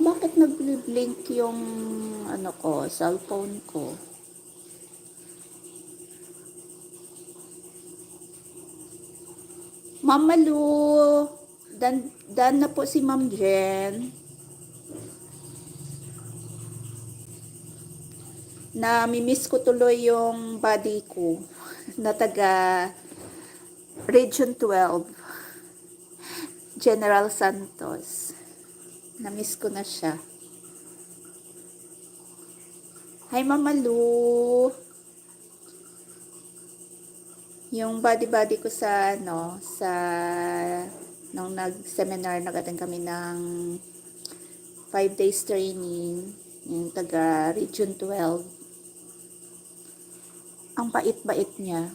Bakit nag-blink yung cellphone ko? Ma'am Malu, dan na po si Ma'am Jen. Mimiss ko tuloy yung body ko na taga Region 12. General Santos. Namiss ko na siya. Hi, Ma'am Malu. Yung body ko sa nung nag-seminar, nag-attend kami ng 5 days training, yung taga Region 12. Ang bait-bait niya.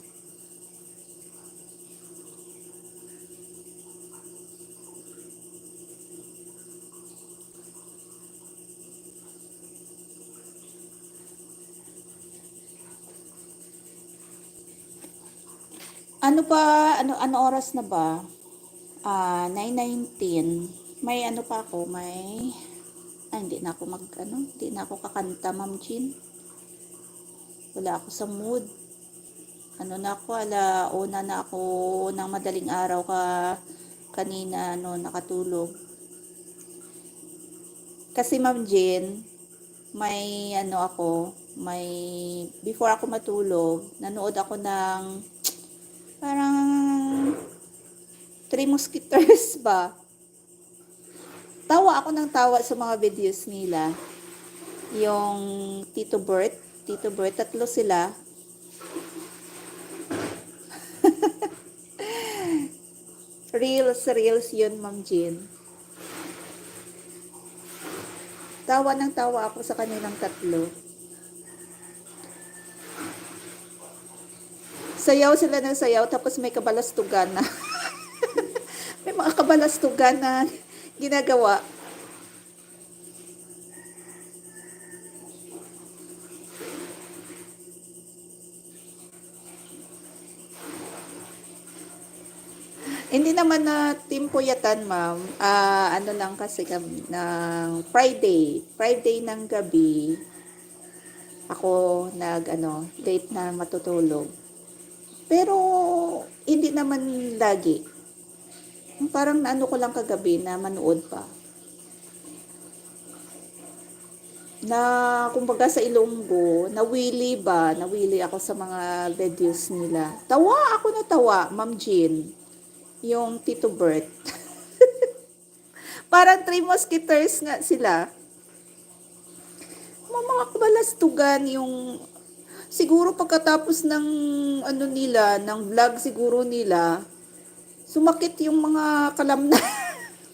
Ano oras na ba? 9:19. May pa ako, hindi na ako kakanta, Ma'am Jean. Wala ako sa mood. Una na ako ng madaling araw kanina, nakatulog. Kasi Ma'am Jean, before ako matulog, nanood ako ng parang 3 Musketeers ba? Tawa ako ng tawa sa mga videos nila. Yung Tito Bert, tatlo sila. Reels yun, Ma'am Jean. Tawa ng tawa ako sa kanilang tatlo. Sayaw sila ng sayaw, tapos may kabalastugan na. May mga kabalastugan na ginagawa. Hindi naman na team puyatan, ma'am. Ano lang kasi kami, ng Friday. Friday ng gabi, ako late na matutulog. Pero, hindi naman lagi. Parang naano ko lang kagabi na manood pa. Na, kumbaga sa Ilonggo, nawili ako sa mga videos nila. Tawa ako na tawa, Ma'am Jean. Yung Tito Bert. Parang Three Musketeers nga sila. Mga kabalastugan yung siguro pagkatapos ng ng vlog siguro nila, sumakit yung mga kalamnan,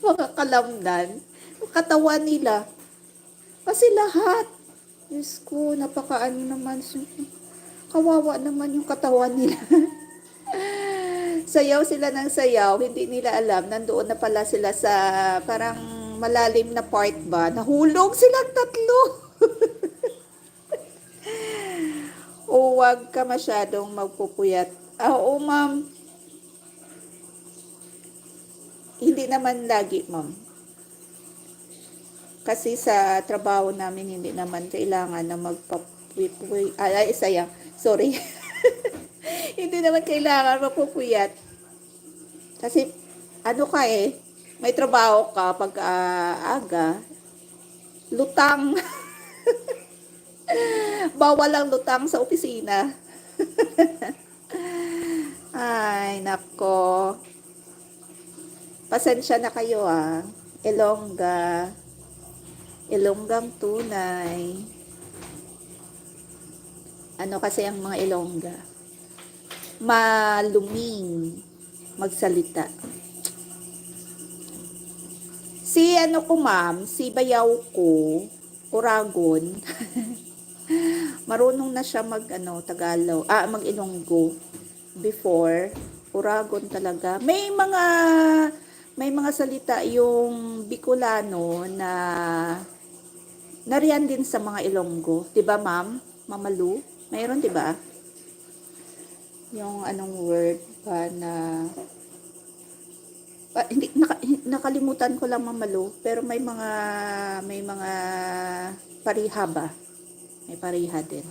mga kalamnan, yung katawan nila. Kasi lahat, Diyos ko, napakaano naman, kawawa naman yung katawan nila. Sayaw sila ng sayaw, hindi nila alam, nandoon na pala sila sa parang malalim na part ba, nahulog silang tatlo. O wag ka masyadong magpupuyat. Oo, ma'am. Hindi naman lagi, ma'am. Kasi sa trabaho namin, hindi naman kailangan na sayang. Sorry. Hindi naman kailangan magpupuyat. Kasi, may trabaho ka pag aga, lutang. Bawal ang lutang sa opisina. Ay, nako. Pasensya na kayo Ilonggang tunay. Ano kasi ang mga Ilongga? Maluming magsalita. Si ma'am, si bayaw ko, Uragon. Marunong na siya Tagalog, mag-Ilonggo. Before, Uragon talaga. May mga salita yung Bicolano na nariyan din sa mga Ilonggo. 'Di ba, ma'am? Mamalu? Mayroon, 'di ba? Yung anong word pa na hindi nakalimutan ko lang, mamalu, pero may mga pariha ba? May pariha din.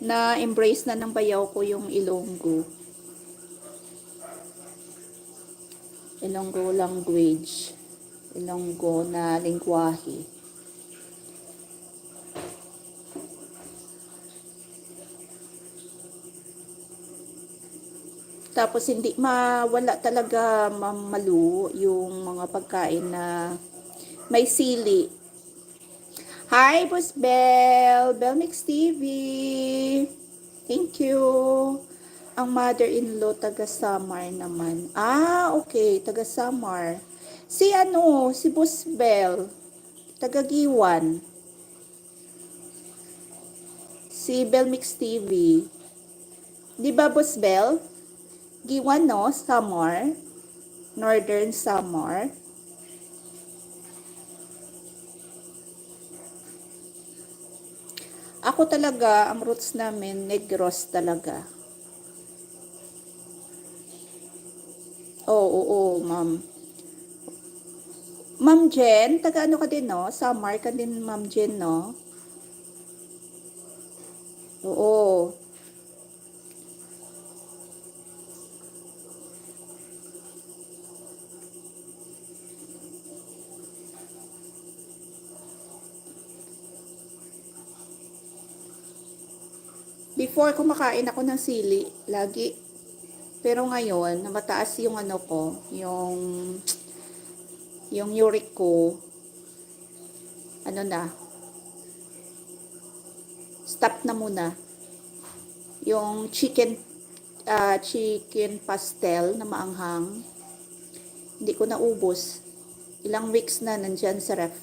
Na embrace na ng bayaw ko yung Ilonggo. Ilonggo language. Ilonggo na lengguwahe. Tapos hindi mawala talaga, mamalu, yung mga pagkain na may sili. Hi, Boss Bell! Bell Mix TV! Thank you! Ang mother-in-law, taga Samar naman. Okay, taga Samar. Si Boss Bell, taga Giwan. Si Bell Mix TV. Di ba, Boss Bell? Giwan, no? Samar. Northern Samar. Ako talaga, ang roots namin, Negros talaga. Oo, ma'am. Ma'am Jen, taga ka din, no? Samar ka din, Ma'am Jen, no? Oo. Before, kumakain ako ng sili, lagi. Pero ngayon, mataas yung yung uric ko, stop na muna. Yung chicken pastel na maanghang, hindi ko naubos. Ilang weeks na nandyan sa ref.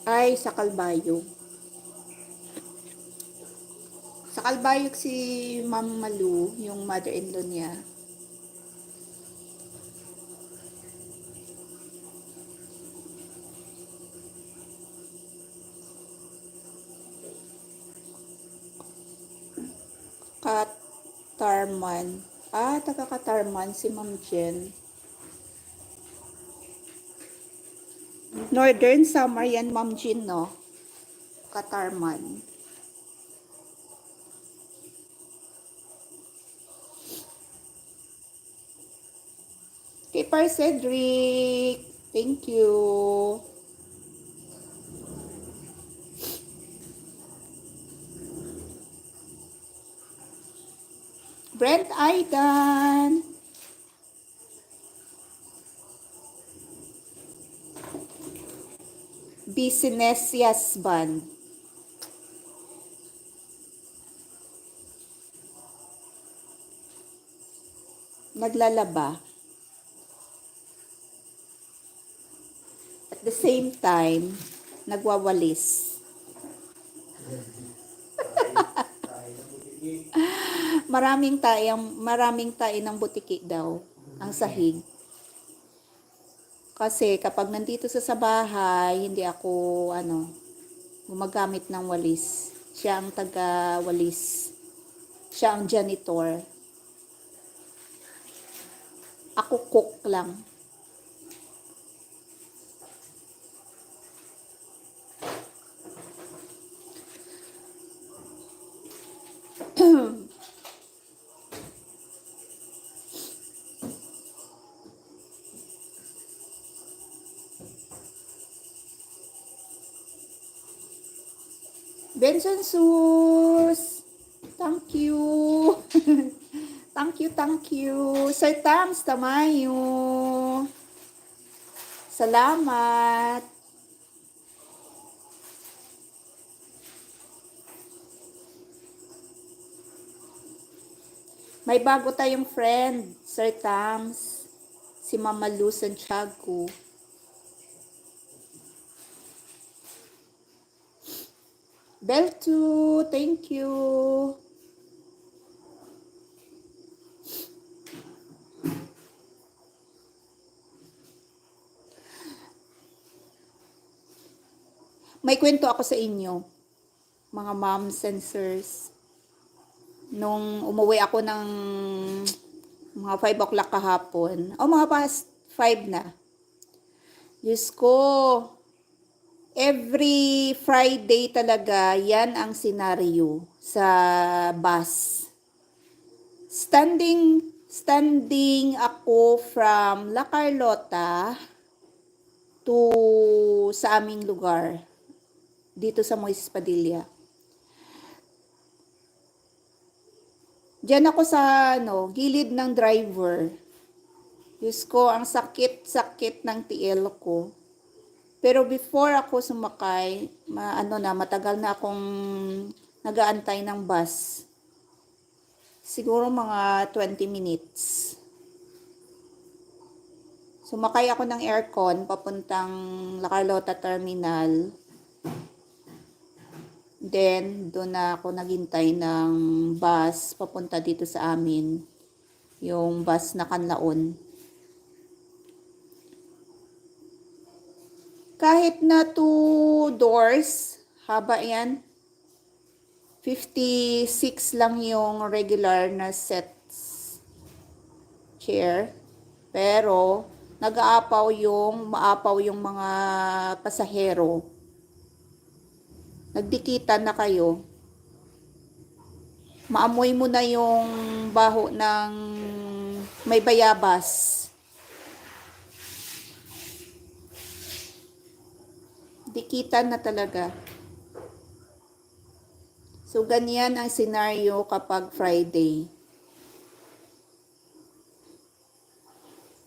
Ay, sa Calbayog. Sa Calbayog si Ma'am Malu, yung mother-in-law niya. Katarman. Taga Katarman si Ma'am Jen. Northern Summer yan, Ma'am Jen, no? Katarman. Kay Par Cedric. Thank you. Brent Aidan. Business Yasban. Naglalaba. At the same time, nagwawalis. maraming tae ng butiki daw ang sahig. Kasi kapag nandito sa bahay, hindi ako gumagamit ng walis. Siya ang taga-walis. Siya ang janitor. Ako cook lang. Benson Sus, thank you. thank you. Sir Tams Tamayo, salamat. May bago tayong friend, Sir Tams, si Mama Lu Santiago. Beltu, thank you. May kwento ako sa inyo, mga moms and sirs. Nung umuwi ako ng mga 5 o'clock kahapon, mga past 5 na. Diyos ko, every Friday talaga, yan ang senaryo sa bus. Standing ako from La Carlota to sa aming lugar, dito sa Moises Padilla. Diyan ako sa gilid ng driver. Diyos ko, ang sakit-sakit ng TL ko. Pero before ako sumakay, matagal na akong nag-aantay ng bus. Siguro mga 20 minutes. Sumakay ako ng aircon papuntang La Carlota Terminal. Then, doon na ako naghintay ng bus papunta dito sa amin. Yung bus na Kanlaon. Kahit na 2 doors, haba yan. 56 lang yung regular na sets chair. Pero, maapaw yung mga pasahero. Nagdikitan na kayo. Maamoy mo na yung baho ng may bayabas. Dikitan na talaga. So, ganyan ang senaryo kapag Friday.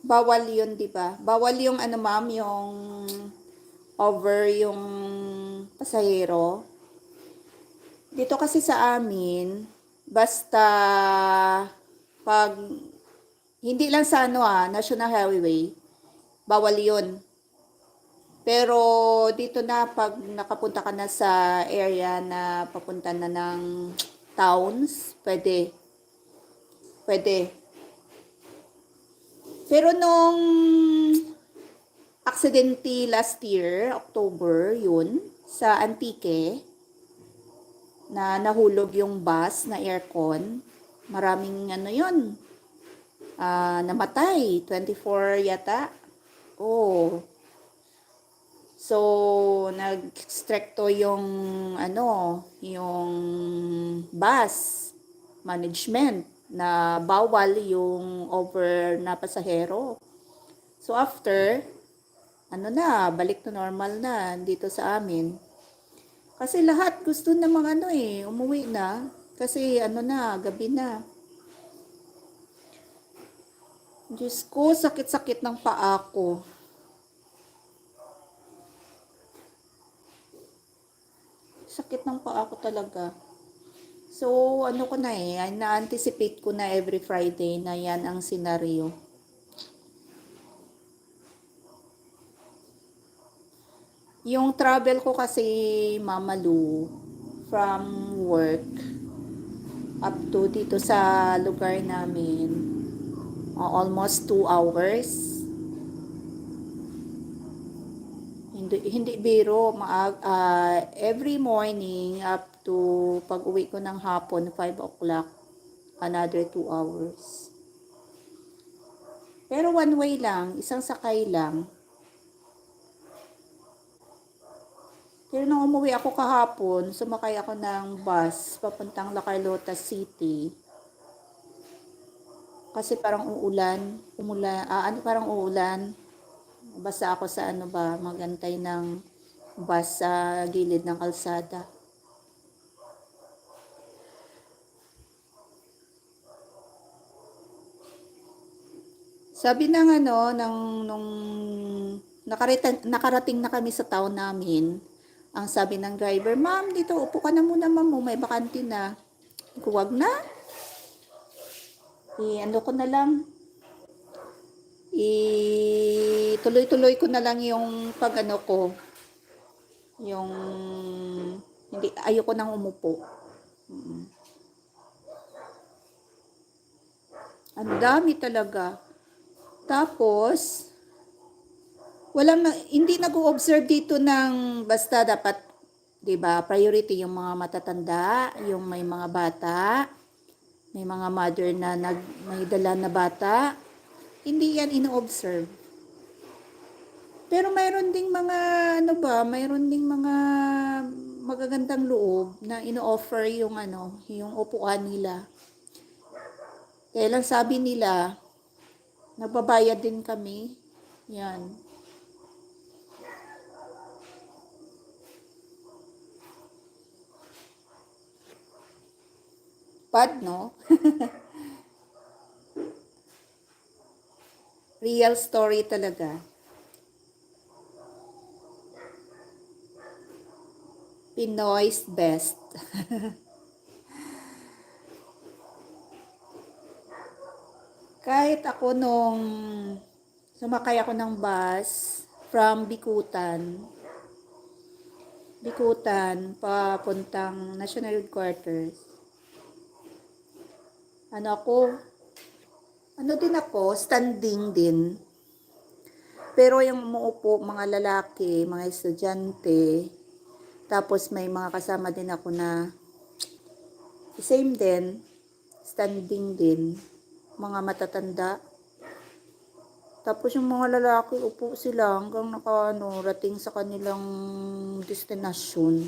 Bawal yun, di ba? Bawal yung ma'am, yung over yung pasahero. Dito kasi sa amin, basta pag Hindi lang sa National Highway. Bawal yun. Pero dito na pag nakapunta ka na sa area na papunta na ng towns, pwede. Pwede. Pero nung aksidente last year, October, yun, sa Antique, na nahulog yung bus na aircon, maraming yun, namatay, 24 yata. Oh. So, nag-strecto yung yung bus management na bawal yung over na pasahero. So, after, balik to normal na dito sa amin. Kasi lahat gusto namang umuwi na. Kasi gabi na. Diyos ko, sakit-sakit ng paa ko. Sakit ng paa ko talaga. So, ko na na-anticipate ko na every Friday na yan ang senaryo. Yung travel ko kasi, Mama Lu, from work up to dito sa lugar namin, almost 2 hours. Hindi biro, every morning up to pag-uwi ko ng hapon, 5 o'clock, another 2 hours. Pero one way lang, isang sakay lang. Pero nung umuwi ako kahapon, sumakay ako ng bus papuntang La Carlota City. Kasi parang parang uulan. Basta ako sa magantay ng bus sa gilid ng kalsada. Sabi ng nung nakarating na kami sa town namin, ang sabi ng driver, "Ma'am, dito upo ka na muna, ma'am, may bakante na." Huwag na. Ko na lang. Tuloy-tuloy ko na lang yung ko. Yung ayoko nang umupo. Ang dami talaga. Tapos, hindi nag-o-observe dito ng basta dapat, 'di ba, priority yung mga matatanda, yung may mga bata, may mga mother na may dala na bata. Hindi yan ino-observe. Pero mayroon ding mga mayroon ding mga magagandang loob na ino-offer yung yung upuan nila. Kaya lang sabi nila, nagbabayad din kami. Yan. Bad, no? Real story talaga. Pinoy's best. Kahit ako nung sumakay ako ng bus from Bikutan papuntang National Headquarters. Standing din. Pero yung umuupo, mga lalaki, mga estudyante, tapos may mga kasama din ako na same din, standing din, mga matatanda. Tapos yung mga lalaki, upo sila hanggang rating sa kanilang destinasyon.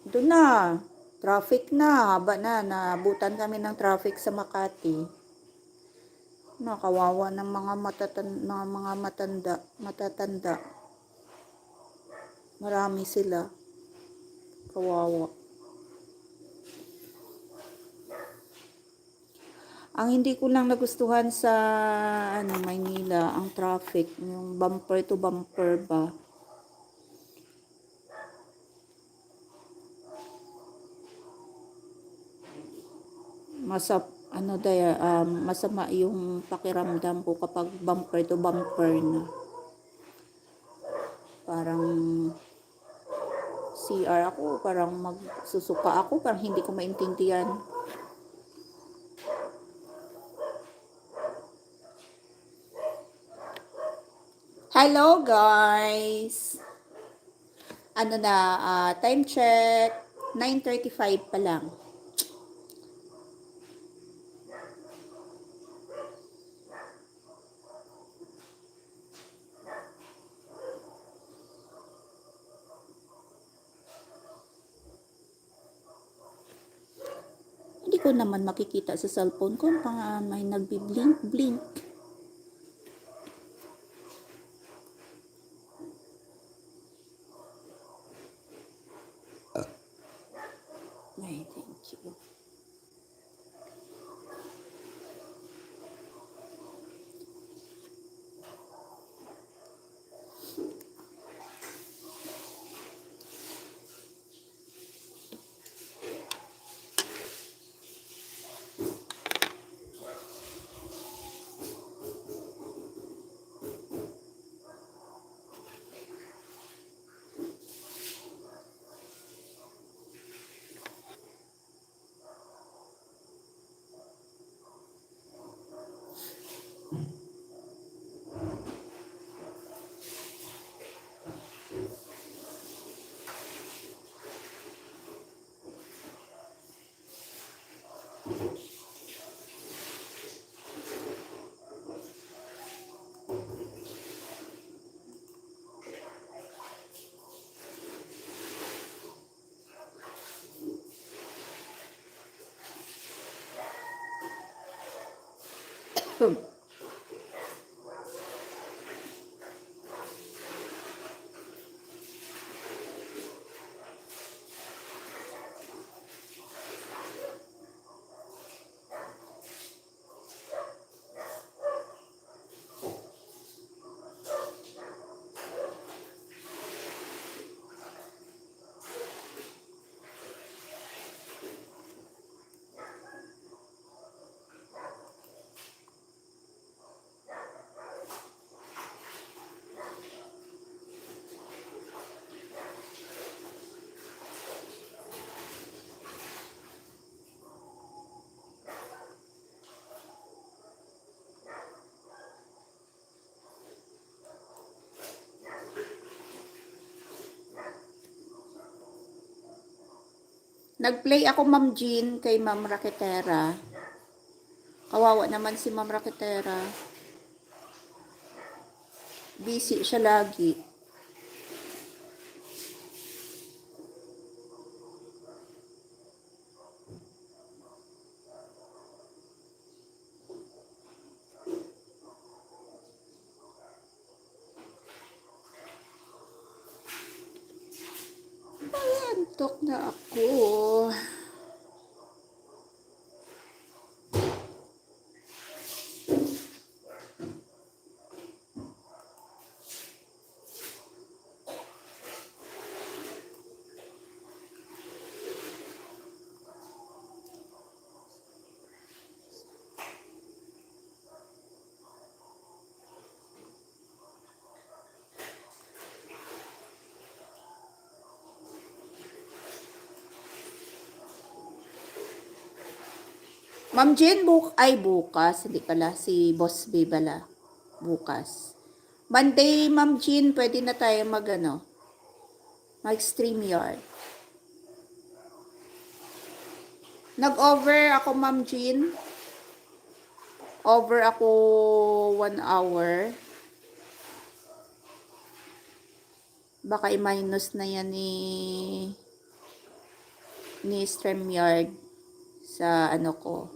Doon na, traffic na, haba na, naabutan kami ng traffic sa Makati. Nakawawa ng mga matatanda. Marami sila. Kawawa. Ang hindi ko lang nagustuhan sa Maynila, ang traffic, yung bumper to bumper ba. ano daya, masama yung pakiramdam ko kapag bumper to bumper na. Parang CR ako, parang magsusuka ako, parang hindi ko maintindihan. Hello guys! Ano na, time check, 9:35 pa lang. Hindi ko naman makikita sa cellphone ko, may nagbi-blink-blink. Ay, thank you. Nag-play ako, Ma'am Jean, kay Ma'am Raketera. Kawawa naman si Ma'am Raketera. Busy siya lagi. Antok na ako. Ma'am Jean, bukas, hindi pala, si Boss B pala, bukas. Monday, Ma'am Jean, pwede na tayo mag-StreamYard. Nag-over ako, Ma'am Jean. Over ako 1 hour. Baka i-minus na yan ni StreamYard sa ano ko.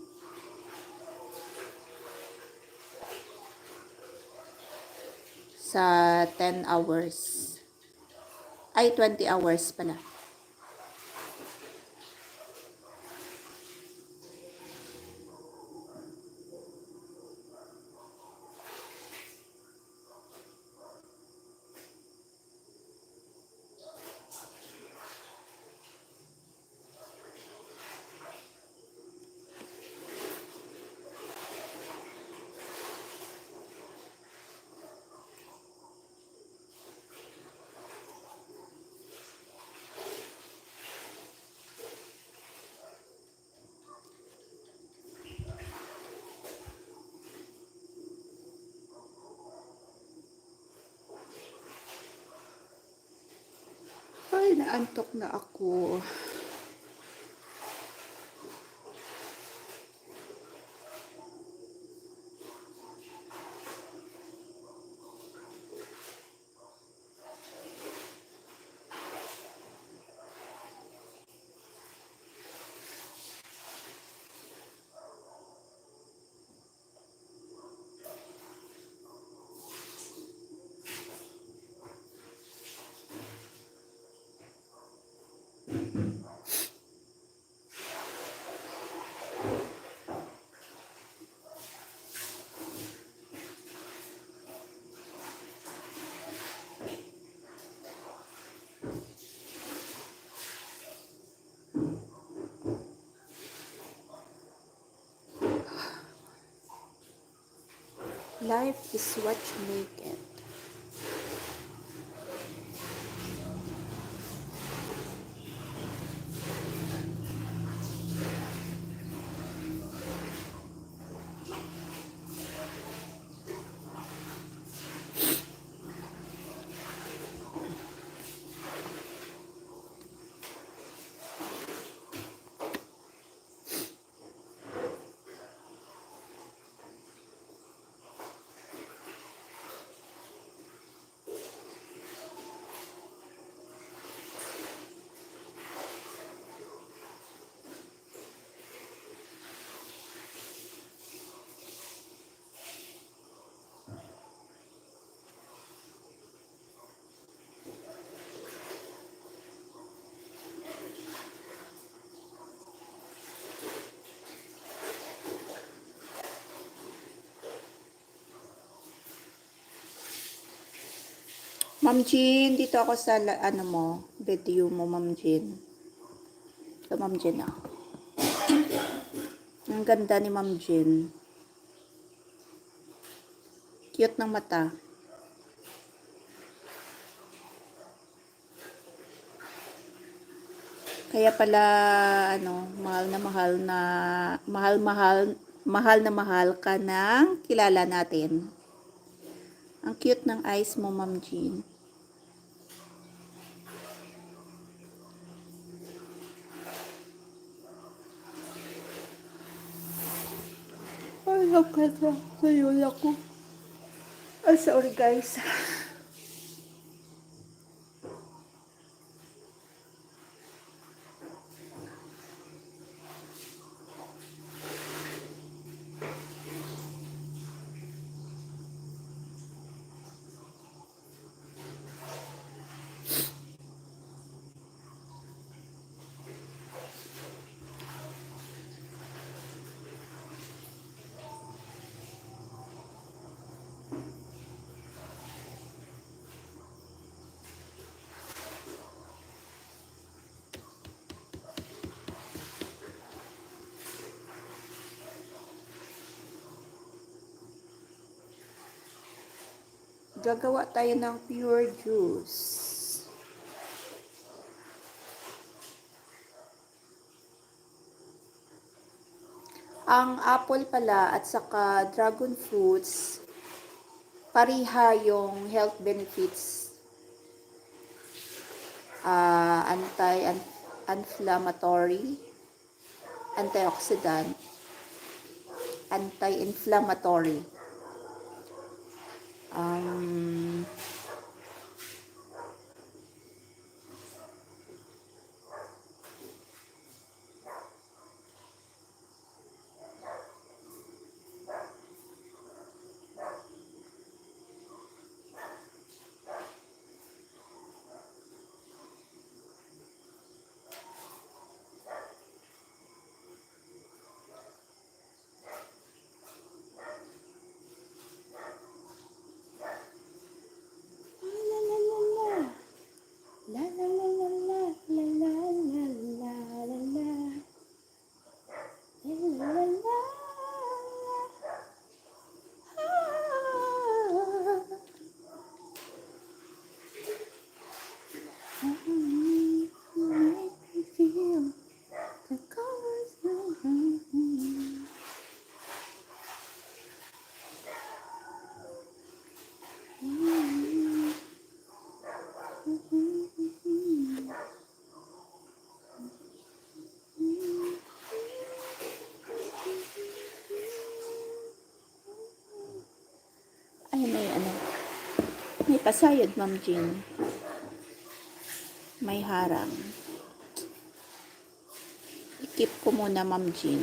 Sa 10 hours. Ay, 20 hours pala. Antok na ako. Life is what you make it. Ma'am Jean, dito ako sa ano mo, video mo, Ma'am Jean. Ito, Ma'am Jean, ah. Ang ganda ni Ma'am Jean. Cute ng mata. Kaya pala, ano, mahal ka ng kilala natin. Ang cute ng eyes mo, Ma'am Jean. Ay, nakita. Sayol ako. Ay, sorry guys. Gagawa tayo ng pure juice. Ang apple pala at saka dragon fruits, pariha yung health benefits. Anti-inflammatory, antioxidant, anti-inflammatory. May pasayad, Ma'am Jean. May harang. I-keep ko muna, Ma'am Jean.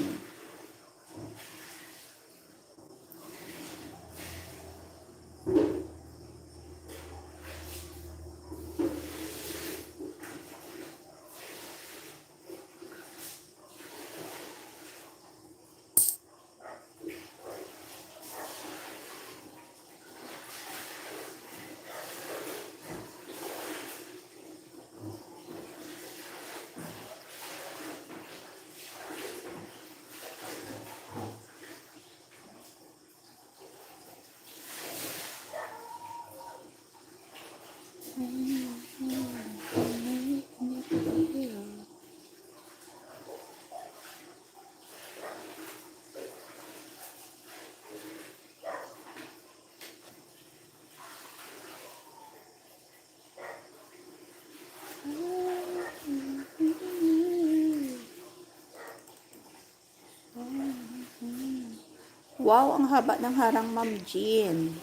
Wow, ang haba ng harang, Ma'am Jean.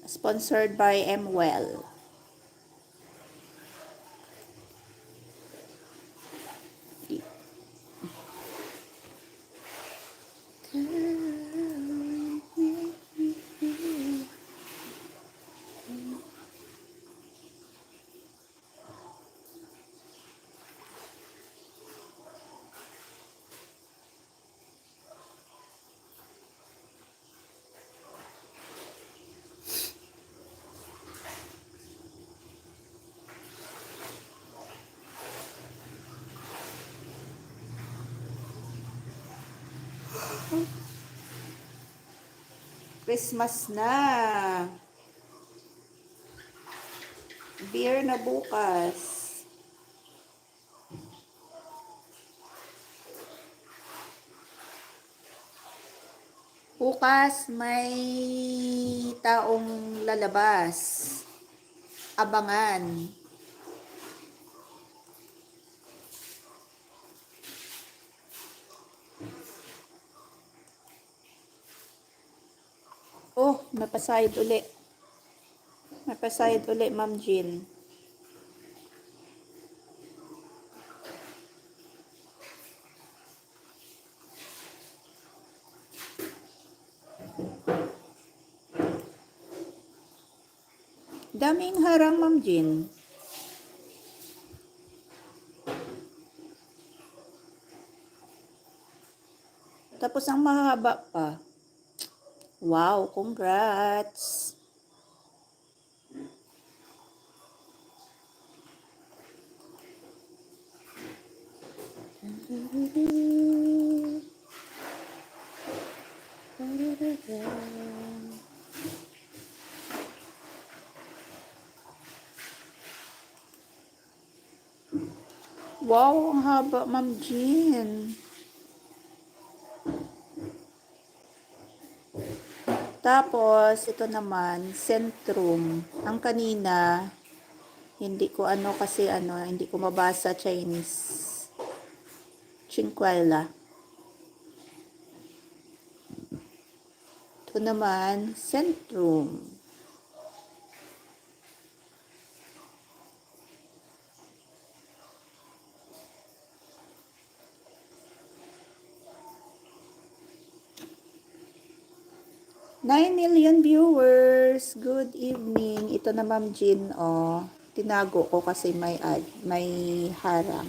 Sponsored by MWell. Christmas na. Beer na bukas. Bukas may taong lalabas. Abangan. Oh, napasayad uli. Napasayad uli, Ma'am Jean. Daming harang, Ma'am Jean. Tapos ang mahaba pa. Wow, congrats. Wow, ang haba, Ma'am Jean. Tapos, ito naman, Centrum. Ang kanina, hindi ko hindi ko mabasa Chinese. Chinquela. Ito naman, Centrum. Nine million viewers. Good evening. Ito na, Ma'am Jean, oh. Tinago ko kasi may harang.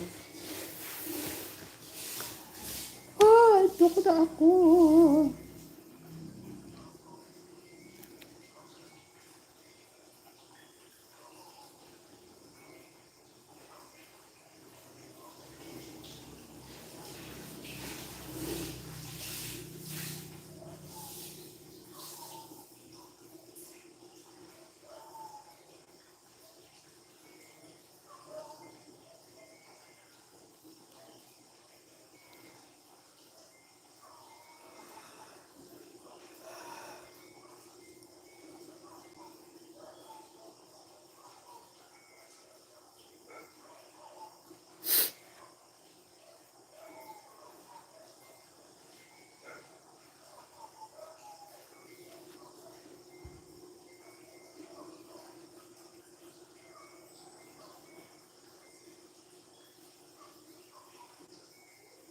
Ito ko na ako.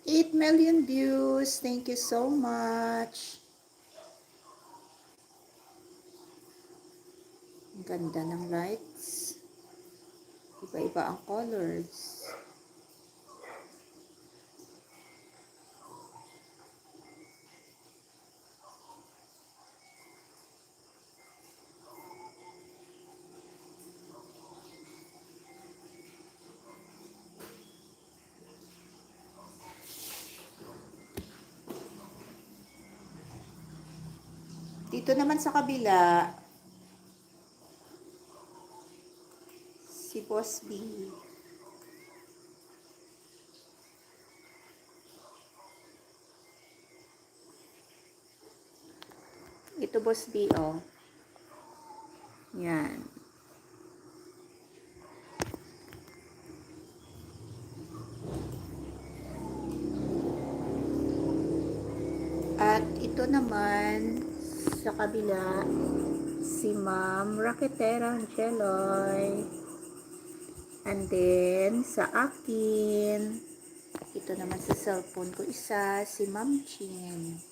8 million views. Thank you so much. Ang ganda ng lights. Iba-iba ang colors. Dito naman sa kabila, si Boss B. Ito Boss B, oh. Yan. At ito naman sa kabila, si Ma'am Raketera Angeloy. And then, sa akin, ito naman sa cellphone ko isa, si Ma'am Chin.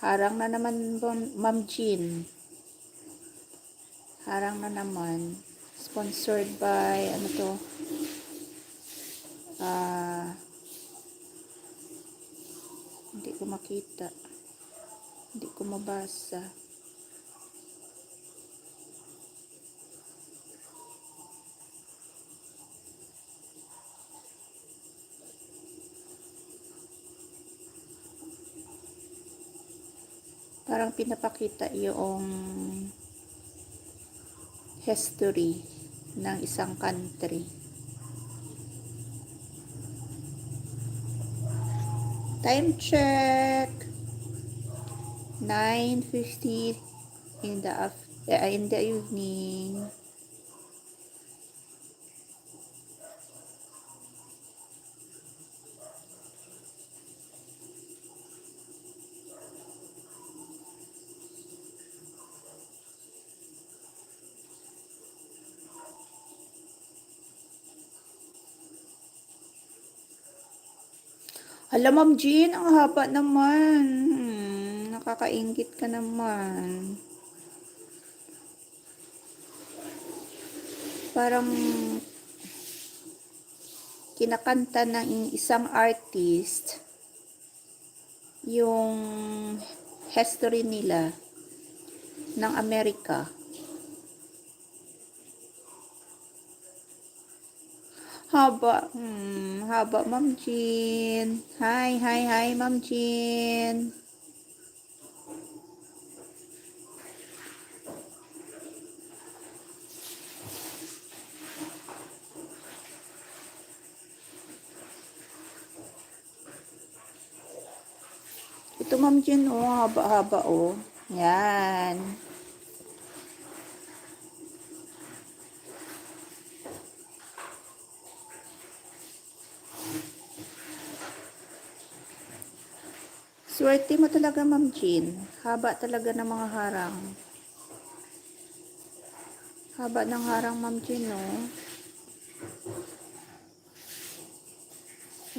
Harang na naman, Ma'am Chin. Harang na naman. Sponsored by, ano to? Hindi ko makita. Hindi ko mabasa. Parang pinapakita yung history ng isang country. Time check. 9:50 in the evening. Hala, Ma'am Jean, ang haba naman. Nakakaingit ka naman. Parang kinakanta ng isang artist yung history nila ng Amerika. Haba. Haba, Ma'am Jean. Hi, Ma'am Jean. Ito, Ma'am Jean, oh. Haba-haba, oh. Yan. Swerte mo talaga, Ma'am Jean. Haba talaga ng mga harang. Haba ng harang, Ma'am Jean, oh.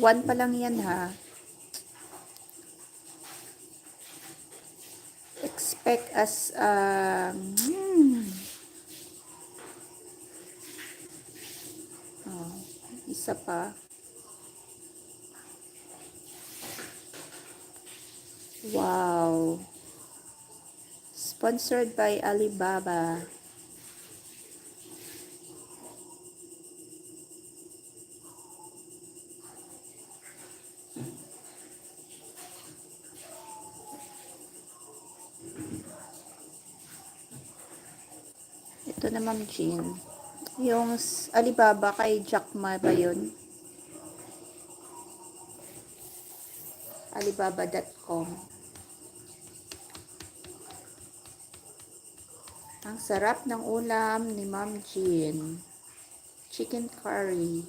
1 pa lang yan, ha. Expect as, oh, isa pa. Wow. Sponsored by Alibaba. Ito na, Ma'am Jean. Yung Alibaba kay Jack Ma ba yun? Alibaba.com. Ang sarap ng ulam ni Ma'am Jean. Chicken curry.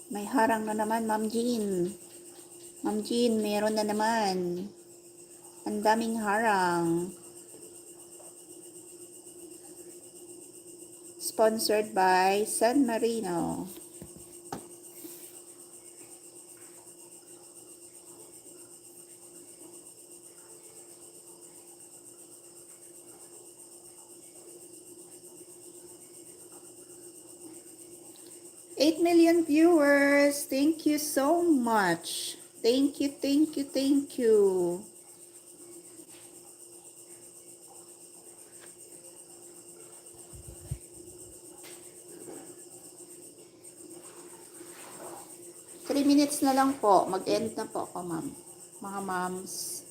May harang na naman, Ma'am Jean. Ma'am Jean, meron na naman. Ang daming harang. Sponsored by San Marino. Eight million viewers. Thank you so much. Thank you, thank you, thank you. Three minutes na lang po. Mag-end na po ako, ma'am. Mga moms.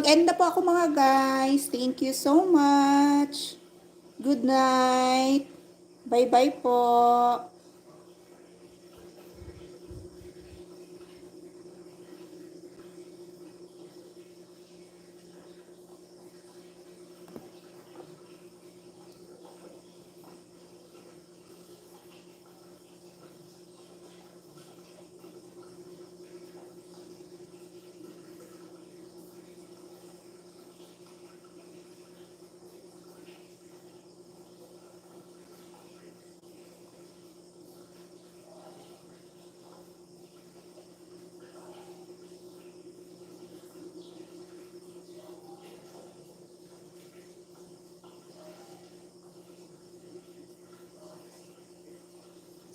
Mag-end na po ako mga guys. Thank you so much. Good night. Bye-bye po.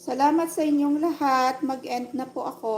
Salamat sa inyong lahat. Mag-end na po ako.